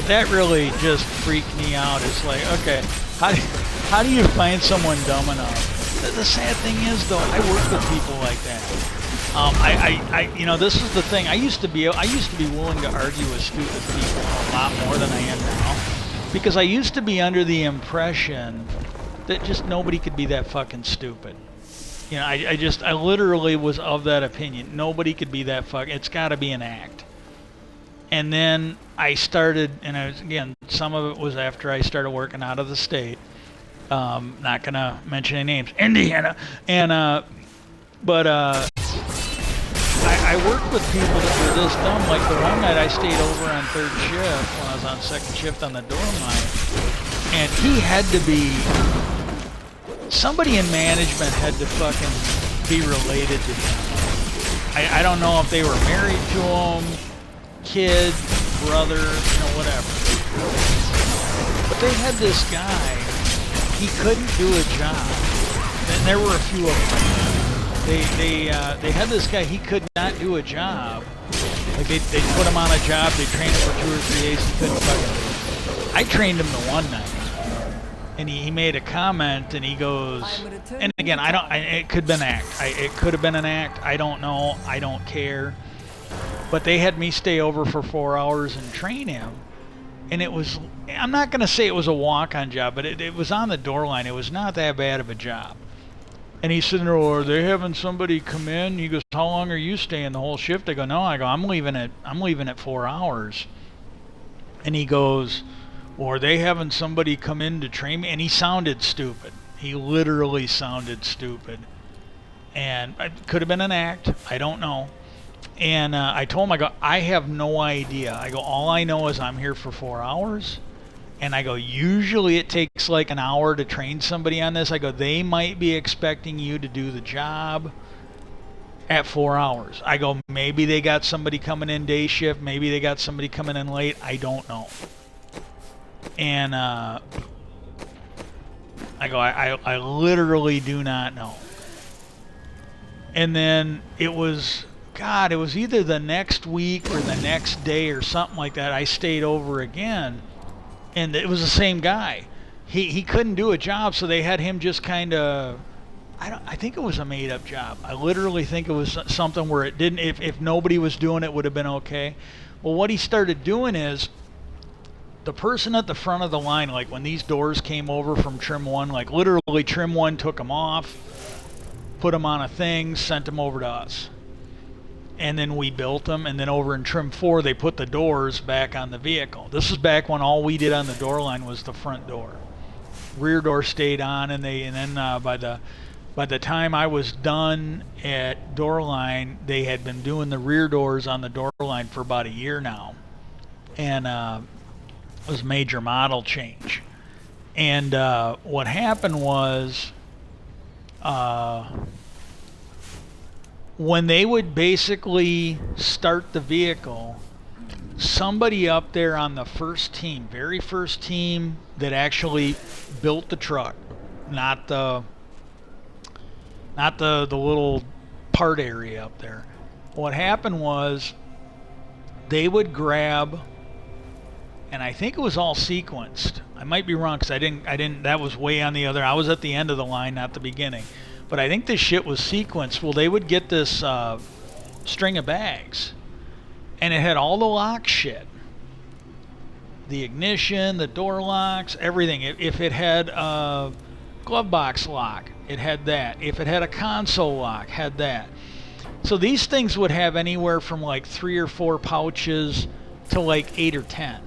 that really just freaked me out. It's like, okay, how do you find someone dumb enough? The sad thing is, though, I work with people like that. You know, this is the thing. I used to be willing to argue with stupid people a lot more than I am now, because I used to be under the impression that just nobody could be that fucking stupid. You know, I literally was of that opinion. Nobody could be that fucking. It's got to be an act. And then I started, and again, some of it was after I started working out of the state. Not gonna mention any names, Indiana, and but I worked with people that were this dumb. Like the one night I stayed over on third shift when I was on second shift on the door line, and he had to be. Somebody in management had to fucking be related to him. I don't know if they were married to him, kid, brother, you know, whatever. But they had this guy, he couldn't do a job. And there were a few of them. They had this guy, he could not do a job. Like they put him on a job, they trained him for 2 or 3 days, he couldn't fucking do it. I trained him the one night. And he made a comment, and he goes, and again, it could have been an act. It could have been an act. I don't know. I don't care. But they had me stay over for 4 hours and train him. And it was, I'm not going to say it was a walk-on job, but it was on the door line. It was not that bad of a job. And he's sitting there, are they having somebody come in? He goes, how long are you staying the whole shift? I go, no. I go, I'm leaving at 4 hours. And he goes, or they having somebody come in to train me, and he sounded stupid. He literally sounded stupid. And it could have been an act. I don't know. And I told him, I go, I have no idea. I go, all I know is I'm here for 4 hours. And I go, usually it takes like an hour to train somebody on this. I go, they might be expecting you to do the job at 4 hours. I go, maybe they got somebody coming in day shift. Maybe they got somebody coming in late. I don't know. And I go, I literally do not know. And then it was either the next week or the next day or something like that. I stayed over again, and it was the same guy. He couldn't do a job, so they had him just kind of. I think it was a made-up job. I literally think it was something where it didn't. If nobody was doing it, would have been okay. Well, what he started doing is, the person at the front of the line, like when these doors came over from Trim 1, like literally Trim 1 took them off, put them on a thing, sent them over to us. And then we built them, and then over in Trim 4, they put the doors back on the vehicle. This is back when all we did on the door line was the front door. Rear door stayed on, and then by the time I was done at door line, they had been doing the rear doors on the door line for about a year now. And was major model change. And what happened was when they would basically start the vehicle, somebody up there on the very first team that actually built the truck, not the little part area up there. What happened was they would grab, and I think it was all sequenced. I might be wrong because I didn't, that was way on the other, I was at the end of the line, not the beginning. But I think this shit was sequenced. Well, they would get this string of bags, and it had all the lock shit. The ignition, the door locks, everything. If it had a glove box lock, it had that. If it had a console lock, had that. So these things would have anywhere from like 3 or 4 pouches to like 8 or 10.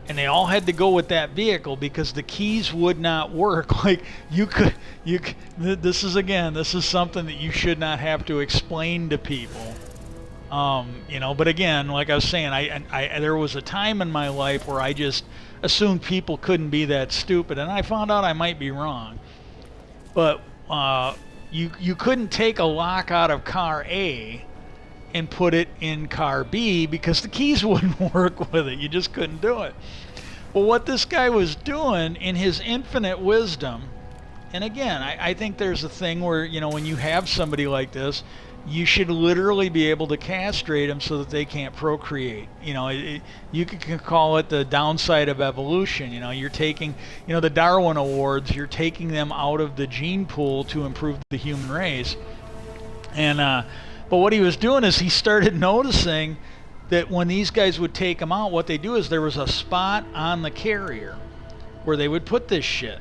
And they all had to go with that vehicle because the keys would not work. Like this is something that you should not have to explain to people. But again, like I was saying, I there was a time in my life where I just assumed people couldn't be that stupid, and I found out I might be wrong. But you couldn't take a lock out of car A and put it in car B because the keys wouldn't work with it. You just couldn't do it. Well, what this guy was doing in his infinite wisdom, and again, I think there's a thing where, when you have somebody like this, you should literally be able to castrate them so that they can't procreate. You know, you can call it the downside of evolution. You know, you're taking, you know, the Darwin Awards, you're taking them out of the gene pool to improve the human race. And but what he was doing is he started noticing that when these guys would take them out, what they do is there was a spot on the carrier where they would put this shit.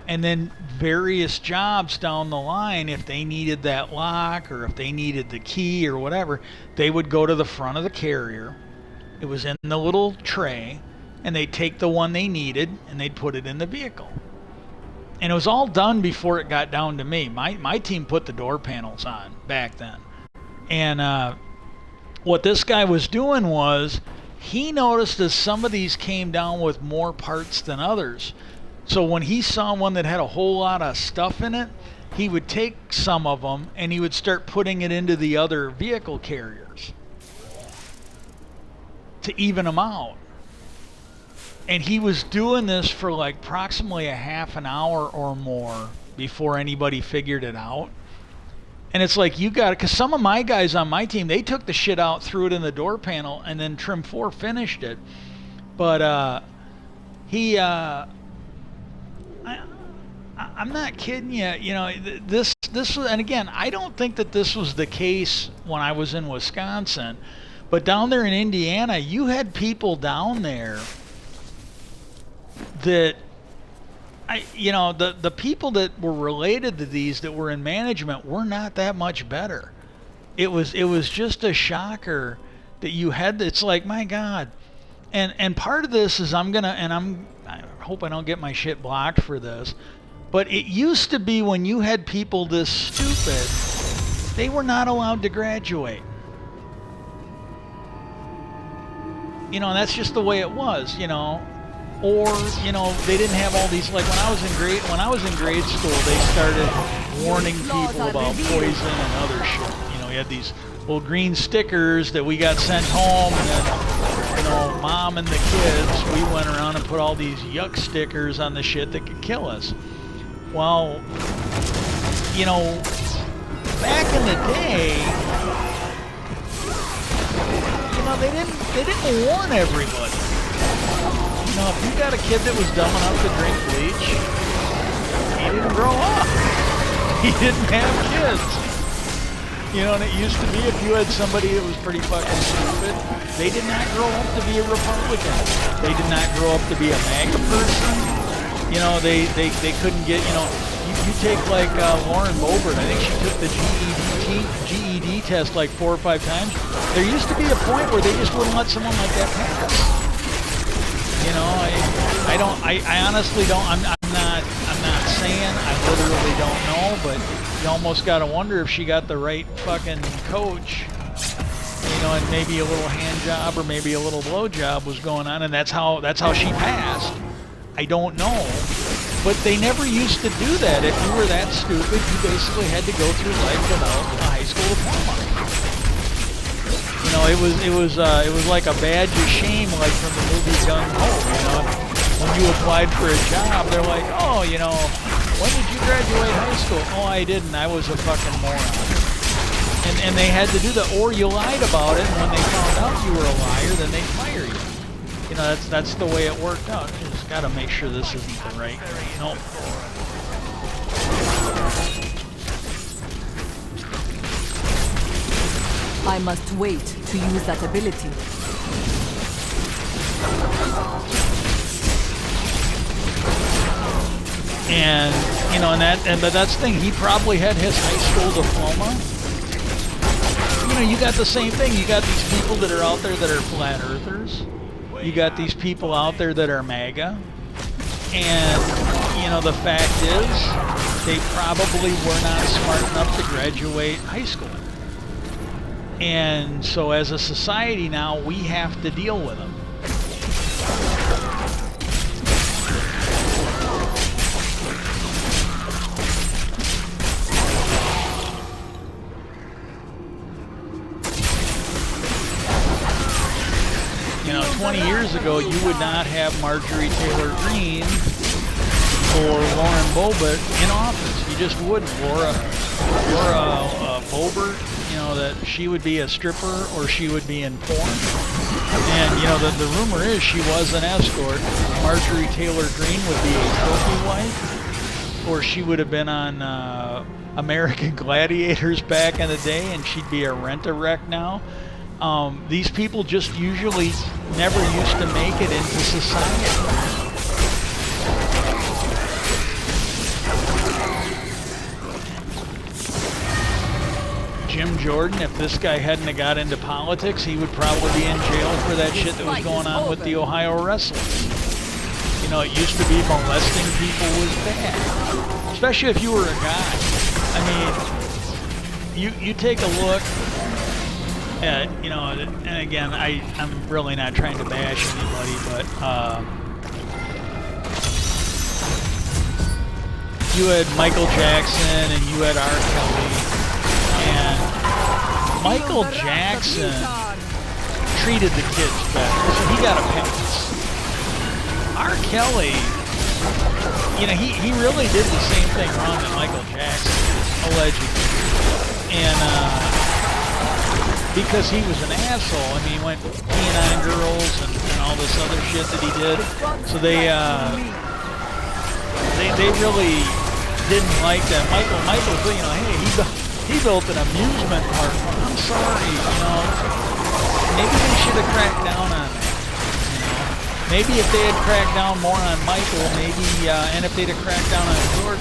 And then various jobs down the line, if they needed that lock or if they needed the key or whatever, they would go to the front of the carrier. It was in the little tray, and they'd take the one they needed and they'd put it in the vehicle. And it was all done before it got down to me. My team put the door panels on back then. And what this guy was doing was he noticed that some of these came down with more parts than others. So when he saw one that had a whole lot of stuff in it, he would take some of them and he would start putting it into the other vehicle carriers to even them out. And he was doing this for like approximately a half an hour or more before anybody figured it out. And it's like, you got it, because some of my guys on my team, they took the shit out, threw it in the door panel, and then Trim 4 finished it. But I'm not kidding you. You know, this was, and again, I don't think that this was the case when I was in Wisconsin, but down there in Indiana, you had people down there that, the people that were related to these that were in management were not that much better. It was just a shocker that you had. It's like, my God. And part of this is I hope I don't get my shit blocked for this, but it used to be when you had people this stupid, they were not allowed to graduate. You know, and that's just the way it was, you know. Or, you know, they didn't have all these, like when I was in grade school, they started warning people about poison and other shit. You know, we had these little green stickers that we got sent home, and then, you know, mom and the kids, we went around and put all these yuck stickers on the shit that could kill us. Well, you know, back in the day, you know, they didn't warn everybody. You know, if you got a kid that was dumb enough to drink bleach, he didn't grow up. He didn't have kids. You know, and it used to be if you had somebody that was pretty fucking stupid, they did not grow up to be a Republican. They did not grow up to be a MAGA person. You know, they couldn't get, you know, you take like Lauren Boebert, I think she took the GED test like 4 or 5 times. There used to be a point where they just wouldn't let someone like that pass. You know, I honestly don't, I'm not saying, I literally don't know, but you almost got to wonder if she got the right fucking coach, you know, and maybe a little hand job or maybe a little blow job was going on, and that's how she passed. I don't know, but they never used to do that. If you were that stupid, you basically had to go through life without a high school diploma. You know, it was like a badge of shame, like from the movie Gung Ho. You know, when you applied for a job, they're like, oh, you know, when did you graduate high school? Oh, I didn't. I was a fucking moron. And they had to do that, or you lied about it. And when they found out you were a liar, then they fire you. You know, that's the way it worked out. You just got to make sure this isn't the right. Nope. I must wait to use that ability. And you know, but that's the thing. He probably had his high school diploma. You know, you got the same thing. You got these people that are out there that are flat earthers. You got these people out there that are MAGA. And you know, the fact is, they probably were not smart enough to graduate high school. And so as a society now, we have to deal with them. You know, 20 years ago, you would not have Marjorie Taylor Greene or Lauren Boebert in office. You just wouldn't. Laura Boebert, you know, know, that she would be a stripper or she would be in porn. And, you know, the rumor is she was an escort. Marjorie Taylor Greene would be a trophy wife, or she would have been on American Gladiators back in the day, and she'd be a rent-a-wreck now. These people just usually never used to make it into society. Jim Jordan, if this guy hadn't have got into politics, he would probably be in jail for that shit that was going on with the Ohio wrestlers. You know, it used to be molesting people was bad, especially if you were a guy. I mean, you take a look at, you know, and again, I'm really not trying to bash anybody, but you had Michael Jackson and you had R. Kelly. And Michael Jackson treated the kids better, so he got a pass. R. Kelly, you know, he really did the same thing wrong that Michael Jackson did, allegedly. And because he was an asshole, I mean, he went peeing on girls and all this other shit that he did. So they really didn't like that. Michael, you know, hey, he built an amusement park. I'm sorry, you know. Maybe they should have cracked down on it. You know, maybe if they had cracked down more on Michael, maybe, and if they'd have cracked down on Jordan,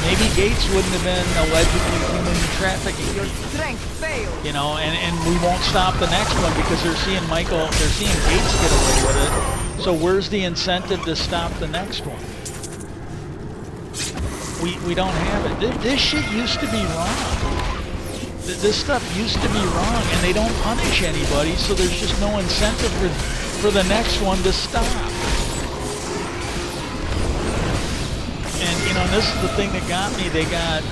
maybe Gates wouldn't have been allegedly human trafficking. Your strength failed. You know, and we won't stop the next one because they're seeing Gates get away with it. So where's the incentive to stop the next one? We don't have it. This shit used to be wrong. This stuff used to be wrong, and they don't punish anybody, so there's just no incentive for the next one to stop. And, you know, this is the thing that got me. They got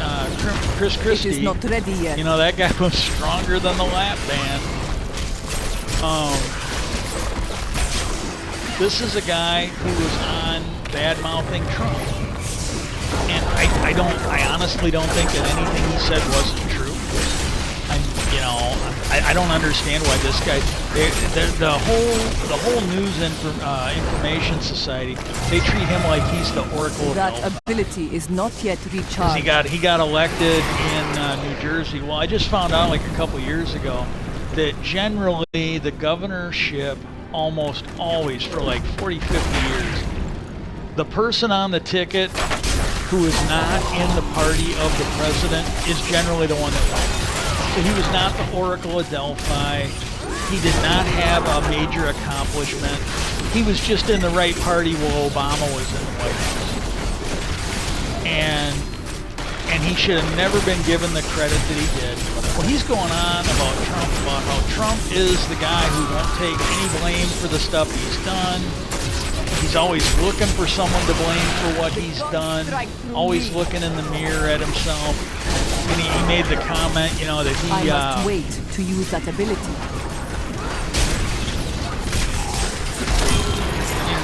Chris Christie. It is not ready yet. You know, that guy was stronger than the lap band. This is a guy who was on bad-mouthing Trump. And I honestly don't think that anything he said wasn't true. I don't understand why this guy, the whole news information society, they treat him like he's the Oracle of That Delphi. ability is not yet recharged. He got elected in New Jersey. Well, I just found out like a couple years ago that generally the governorship almost always for like 40, 50 years, the person on the ticket who is not in the party of the president is generally the one that wins. So he was not the Oracle of Delphi. He did not have a major accomplishment. He was just in the right party while Obama was in the White House. And he should have never been given the credit that he did. Well, he's going on about how Trump is the guy who won't take any blame for the stuff he's done. He's always looking for someone to blame for what he's done, always looking in the mirror at himself. And he made the comment, you know, that he... I must wait to use that ability.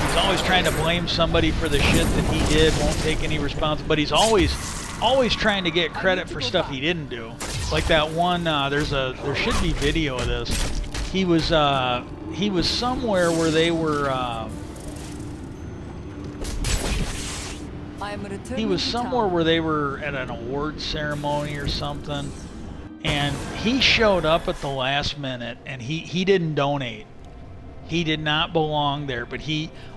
He's always trying to blame somebody for the shit that he did, won't take any responsibility, but he's always trying to get credit for stuff he didn't do. Like that one, there should be video of this. He was somewhere where they were... He was somewhere where they were at an award ceremony or something, and he showed up at the last minute, and he didn't donate. He did not belong there, but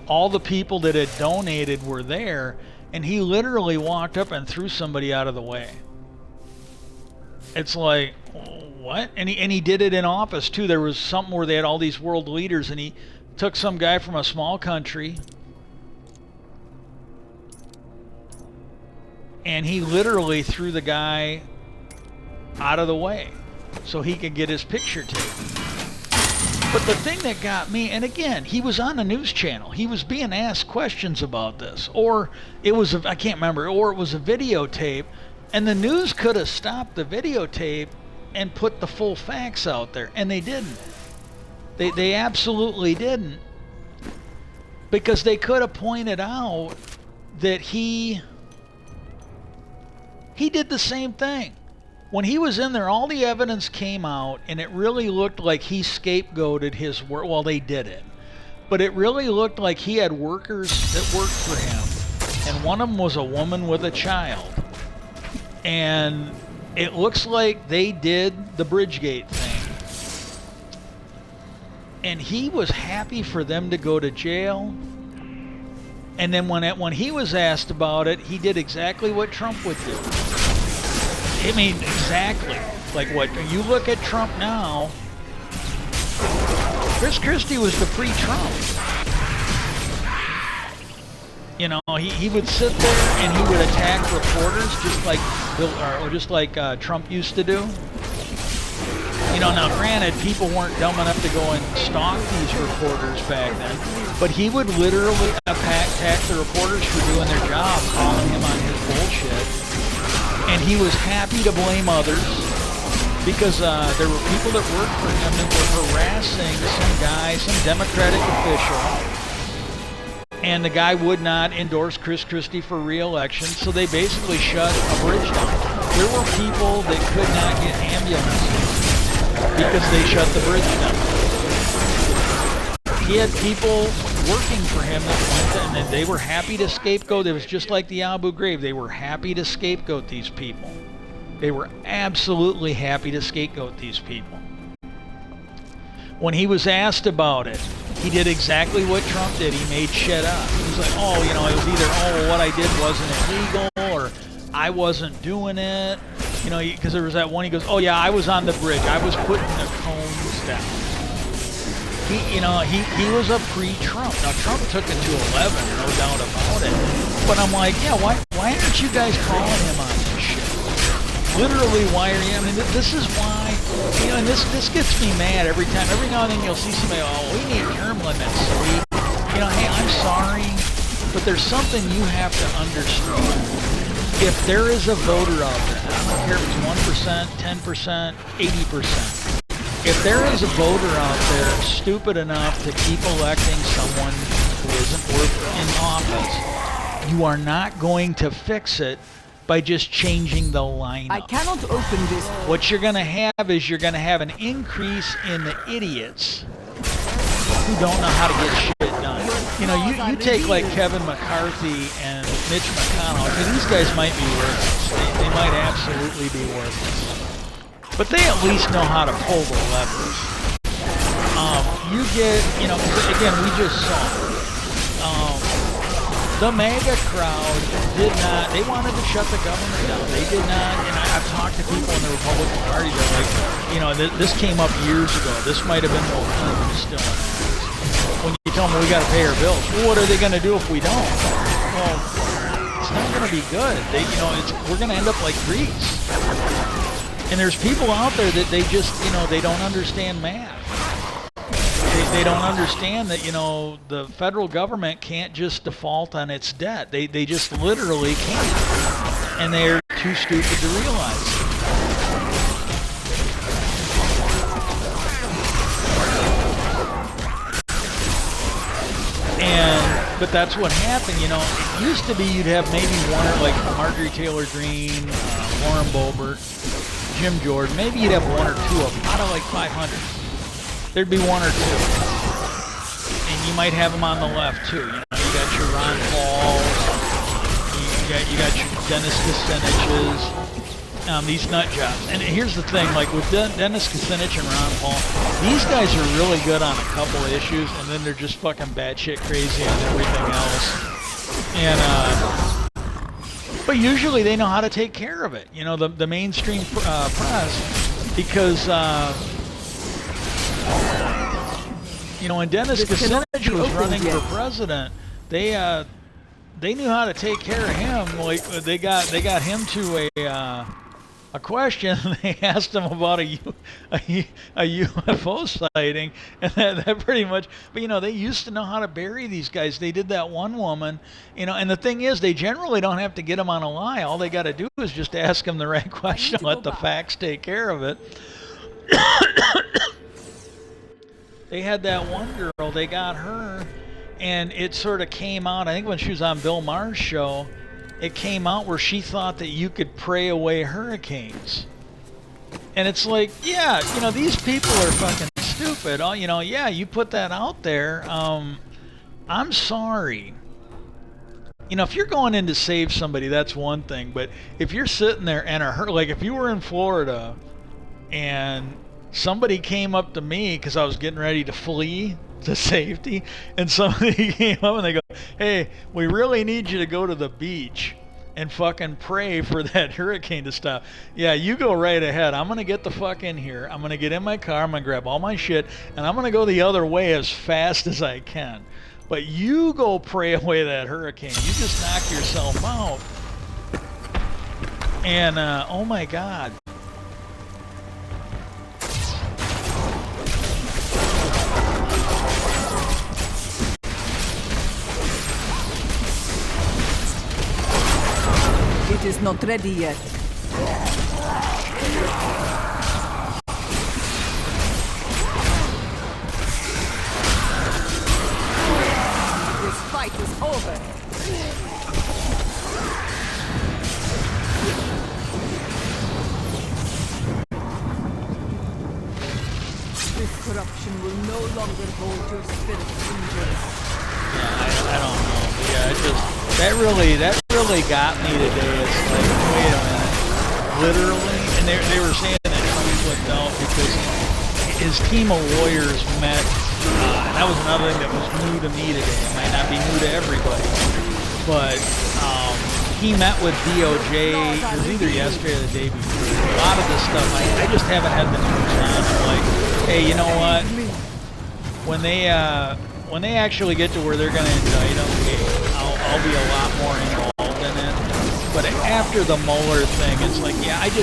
all the people that had donated were there, and he literally walked up and threw somebody out of the way. It's like, what? And he did it in office too. There was something where they had all these world leaders, and he took some guy from a small country, and he literally threw the guy out of the way so he could get his picture taken. But the thing that got me, and again, he was on a news channel. He was being asked questions about this. Or it was, I can't remember, or it was a videotape, and the news could have stopped the videotape and put the full facts out there, and they didn't. They absolutely didn't. Because they could have pointed out that he did the same thing. when he was in there, all the evidence came out, and it really looked like he scapegoated his work. Well, they did it. But it really looked like he had workers that worked for him, and one of them was a woman with a child. And it looks like they did the Bridgegate thing. And he was happy for them to go to jail. And then when he was asked about it, he did exactly what Trump would do. I mean, exactly. Like what you look at Trump now, Chris Christie was the pre-Trump. You know, he would sit there and he would attack reporters just like Trump used to do. You know, now granted, people weren't dumb enough to go and stalk these reporters back then, but he would literally attack the reporters for doing their job, calling him on his bullshit. And he was happy to blame others because there were people that worked for him that were harassing some guy, some Democratic official. And the guy would not endorse Chris Christie for re-election, so they basically shut a bridge down. There were people that could not get ambulances because they shut the bridge down. He had people working for him that went and they were happy to scapegoat. It was just like the Abu Ghraib. They were happy to scapegoat these people. They were absolutely happy to scapegoat these people. When he was asked about it, he did exactly what Trump did. He made shit up. He was like, oh, you know, it was either, oh, what I did wasn't illegal, or I wasn't doing it. You know, because there was that one, he goes, oh, yeah, I was on the bridge. I was putting the cones down. He was a pre-Trump. Now, Trump took it to 11, no doubt about it. But I'm like, yeah, why aren't you guys calling him on this shit? Literally, why are you? I mean, this is why, you know, and this gets me mad every time. Every now and then you'll see somebody, oh, we need term limits. So you know, hey, I'm sorry, but there's something you have to understand. If there is a voter out there, I don't care if it's 1%, 10%, 80%, if there is a voter out there stupid enough to keep electing someone who isn't worth in office, you are not going to fix it by just changing the lineup. I cannot open this. What you're going to have is you're going to have an increase in the idiots who don't know how to get shit done. You know, you take like Kevin McCarthy and Mitch McConnell. I mean, these guys might be worthless. They might absolutely be worthless. But they at least know how to pull the levers. You get, you know, again, we just saw the MAGA crowd did not, they wanted to shut the government down. They did not, and I've talked to people in the Republican Party, they're like, you know, this came up years ago. This might have been more fun still. When you tell them we got to pay our bills, well, what are they going to do if we don't? Well, it's not going to be good. We're going to end up like Greece. And there's people out there that they just, you know, they don't understand math. They don't understand that, you know, the federal government can't just default on its debt. They just literally can't. And they're too stupid to realize it. But that's what happened, you know. It used to be you'd have maybe one, or like Marjorie Taylor Greene, Lauren Boebert, Jim Jordan. Maybe you'd have one or two of them out of like 500. There'd be one or two. And you might have them on the left too. You know, you got your Ron Pauls, you got your Dennis Kucinichs, these nut jobs. And here's the thing, like with Dennis Kucinich and Ron Paul, these guys are really good on a couple of issues, and then they're just fucking batshit crazy on everything else. And but usually they know how to take care of it. You know, the mainstream press, because you know, when Dennis Kucinich was running for president, they knew how to take care of him. Like they got him to a question. They asked him about a UFO sighting, and that pretty much. But you know, they used to know how to bury these guys. They did that one woman, you know. And the thing is, they generally don't have to get them on a lie. All they got to do is just ask them the right question. Let the facts take care of it. They had that one girl, they got her, and it sort of came out, I think when she was on Bill Maher's show, it came out where she thought that you could pray away hurricanes. And it's like, yeah, you know, these people are fucking stupid. Oh, you know, yeah, you put that out there. I'm sorry. You know, if you're going in to save somebody, that's one thing. But if you're sitting there and like if you were in Florida and somebody came up to me because I was getting ready to flee to safety, and somebody came up and they go, hey, we really need you to go to the beach and fucking pray for that hurricane to stop. Yeah, you go right ahead. I'm going to get the fuck in here. I'm going to get in my car. I'm going to grab all my shit, and I'm going to go the other way as fast as I can. But you go pray away that hurricane. You just knock yourself out. And, oh my God. It is not ready yet. This fight is over. This corruption will no longer hold your spirit injured. Yeah, I don't know. Yeah, it just that really got me today. It's like, wait a minute, literally, and they were saying that he flipped out because his team of lawyers met. And that was another thing that was new to me today. It might not be new to everybody, but he met with DOJ. It was either yesterday or the day before. A lot of this stuff, I just haven't had the news on. I'm like, hey, you know what? When they actually get to where they're going to indict him, I'll be a lot more involved in it. But after the Mueller thing, it's like, yeah, I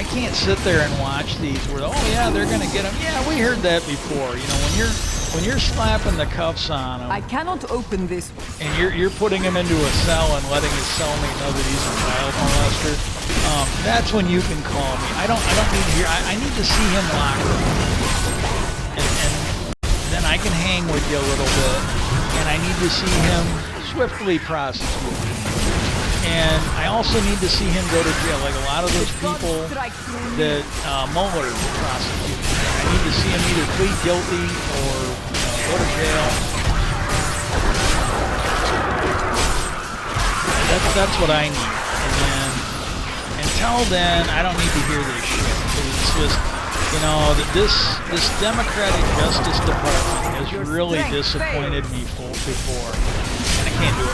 can't sit there and watch these where, oh yeah, they're going to get him. Yeah, we heard that before. You know, when you're slapping the cuffs on him, I cannot open this. And you're putting him into a cell and letting his cellmate know that he's a child molester. That's when you can call me. I don't need to hear. I need to see him locked up. And then I can hang with you a little bit, and I need to see him swiftly prosecuted. And I also need to see him go to jail, like a lot of those people that Mueller prosecuted. I need to see him either plead guilty or go to jail. That's what I need. And then, until then, I don't need to hear this shit. It's just, you know, this Democratic Justice Department has really disappointed me before, and I can't do it.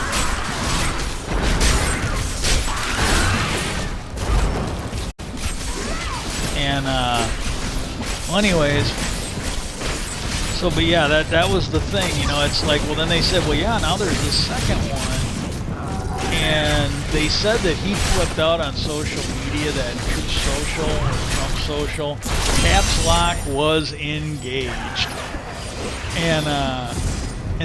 And well, anyways, so but yeah, that was the thing, you know. It's like, well, then they said, well, yeah, now there's this second one, and they said that he flipped out on social media, that Truth Social or Trump Social, Caps Lock was engaged, and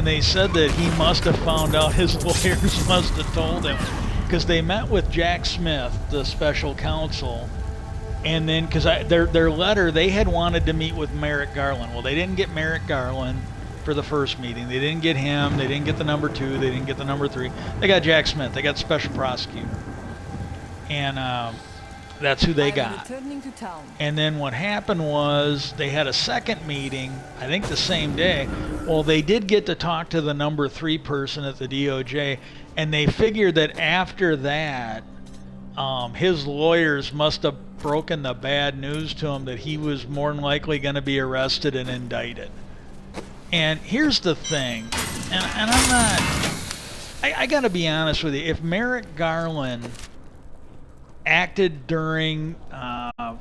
they said that he must have found out, his lawyers must have told him, because they met with Jack Smith, the special counsel. And then, because their letter, they had wanted to meet with Merrick Garland. Well, they didn't get Merrick Garland for the first meeting. They didn't get him. They didn't get the number 2. They didn't get the number 3. They got Jack Smith. They got special prosecutor. And that's who they got. And then what happened was they had a second meeting, I think the same day. Well, they did get to talk to the number 3 person at the DOJ. And they figured that after that, his lawyers must have broken the bad news to him that he was more than likely going to be arrested and indicted. And here's the thing, and I'm not, I got to be honest with you, if Merrick Garland acted during, God,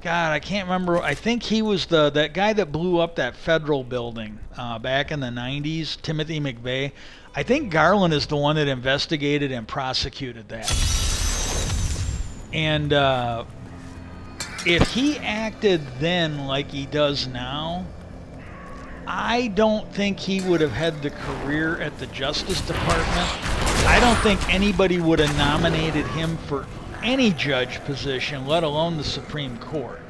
I can't remember, I think he was that guy that blew up that federal building back in the 90s, Timothy McVeigh. I think Garland is the one that investigated and prosecuted that. And if he acted then like he does now, I don't think he would have had the career at the Justice Department. I don't think anybody would have nominated him for any judge position, let alone the Supreme Court.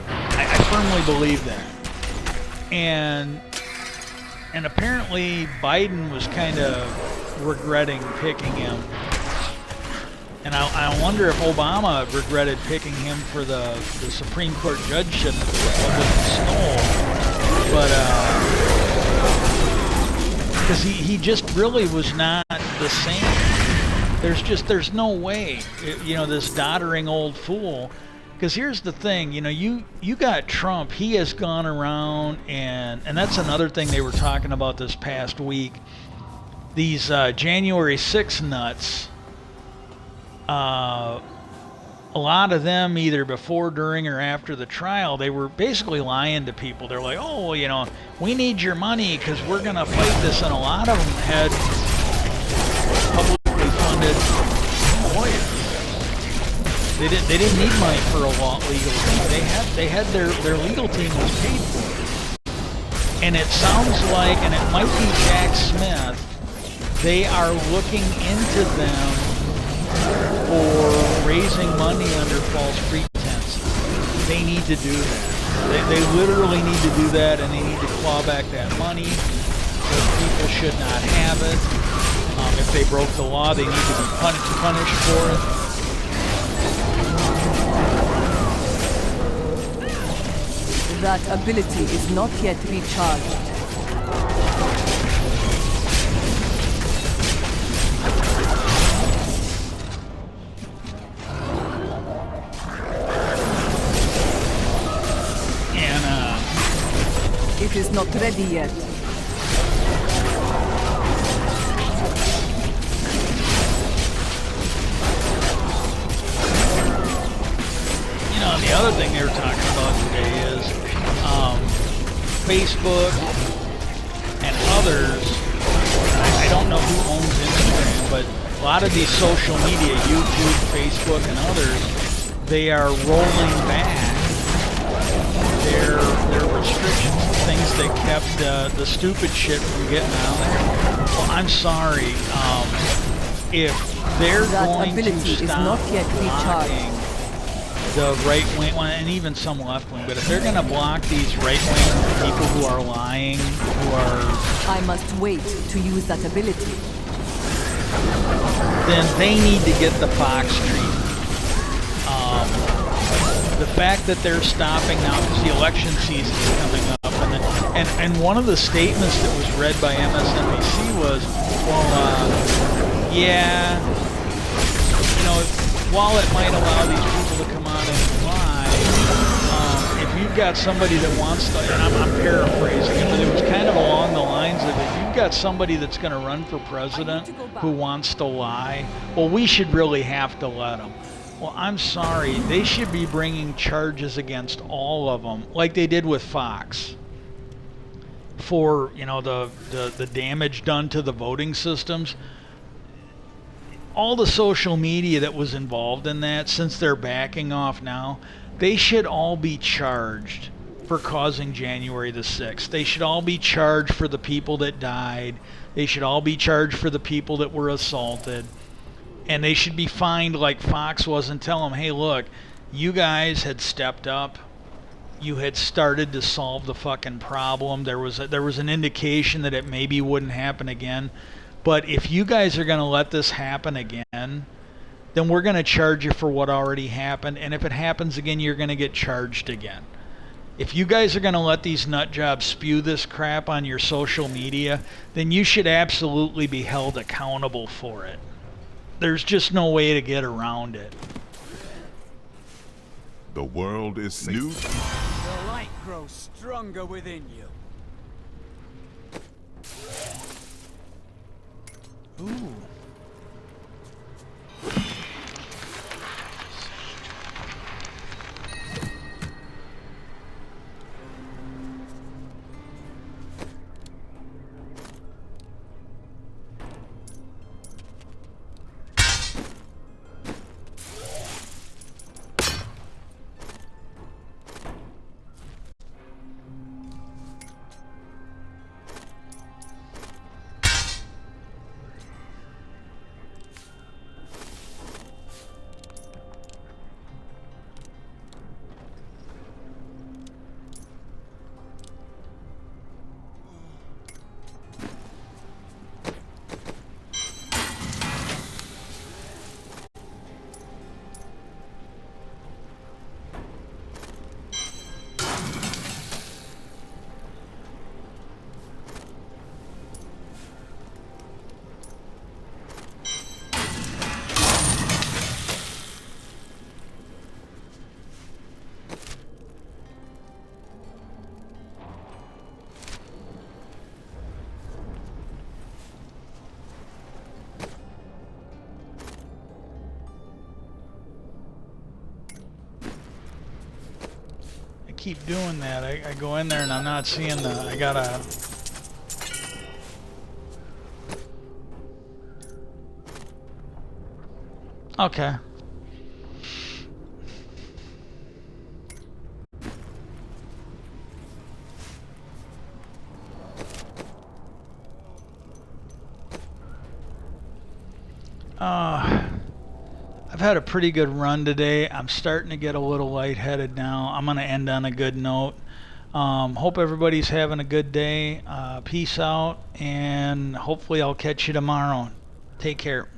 I firmly believe that. And apparently Biden was kind of regretting picking him. And I wonder if Obama regretted picking him for the Supreme Court judgeship with Snow. But, because he just really was not the same. There's no way, you know, this doddering old fool. Because here's the thing, you know, you got Trump. He has gone around, and that's another thing they were talking about this past week. These January 6 nuts, a lot of them, either before, during, or after the trial, they were basically lying to people. They're like, oh, you know, we need your money because we're going to fight this. And a lot of them had publicly funded lawyers. They didn't need money for a legal team. They had their legal team was paid for. And it sounds like, and it might be Jack Smith, they are looking into them for raising money under false pretenses. They need to do that. They literally need to do that, and they need to claw back that money. Those people should not have it. If they broke the law, they need to be punished for it. That ability is not yet recharged. It is not ready yet. You know, the other thing they were talking about today is Facebook and others. I don't know who owns Instagram, but a lot of these social media, YouTube, Facebook, and others, they are rolling back their restrictions, things that kept the stupid shit from getting out there. Well, I'm sorry. If they're going to stop blocking the right-wing, and even some left-wing, but if they're going to block these right-wing people who are lying, who are... I must wait to use that ability. Then they need to get the Fox treatment. The fact that they're stopping now because the election season is coming up, and one of the statements that was read by MSNBC was, well, yeah, you know, while it might allow these people to come on and lie, if you've got somebody that wants to, and I'm paraphrasing it, but it was kind of along the lines of, if you've got somebody that's going to run for president who wants to lie, well, we should really have to let them. Well, I'm sorry. They should be bringing charges against all of them, like they did with Fox, for, you know, the damage done to the voting systems. All the social media that was involved in that, since they're backing off now, they should all be charged for causing January the 6th. They should all be charged for the people that died. They should all be charged for the people that were assaulted. And they should be fined like Fox was, and tell them, hey, look, you guys had stepped up. You had started to solve the fucking problem. There was an indication that it maybe wouldn't happen again. But if you guys are going to let this happen again, then we're going to charge you for what already happened. And if it happens again, you're going to get charged again. If you guys are going to let these nut jobs spew this crap on your social media, then you should absolutely be held accountable for it. There's just no way to get around it. The world is new. The light grows stronger within you. Ooh. keep doing that. I go in there and I'm not seeing the... I gotta... Okay. I've had a pretty good run today. I'm starting to get a little lightheaded now. I'm going to end on a good note. Hope everybody's having a good day. Peace out, and hopefully I'll catch you tomorrow. Take care.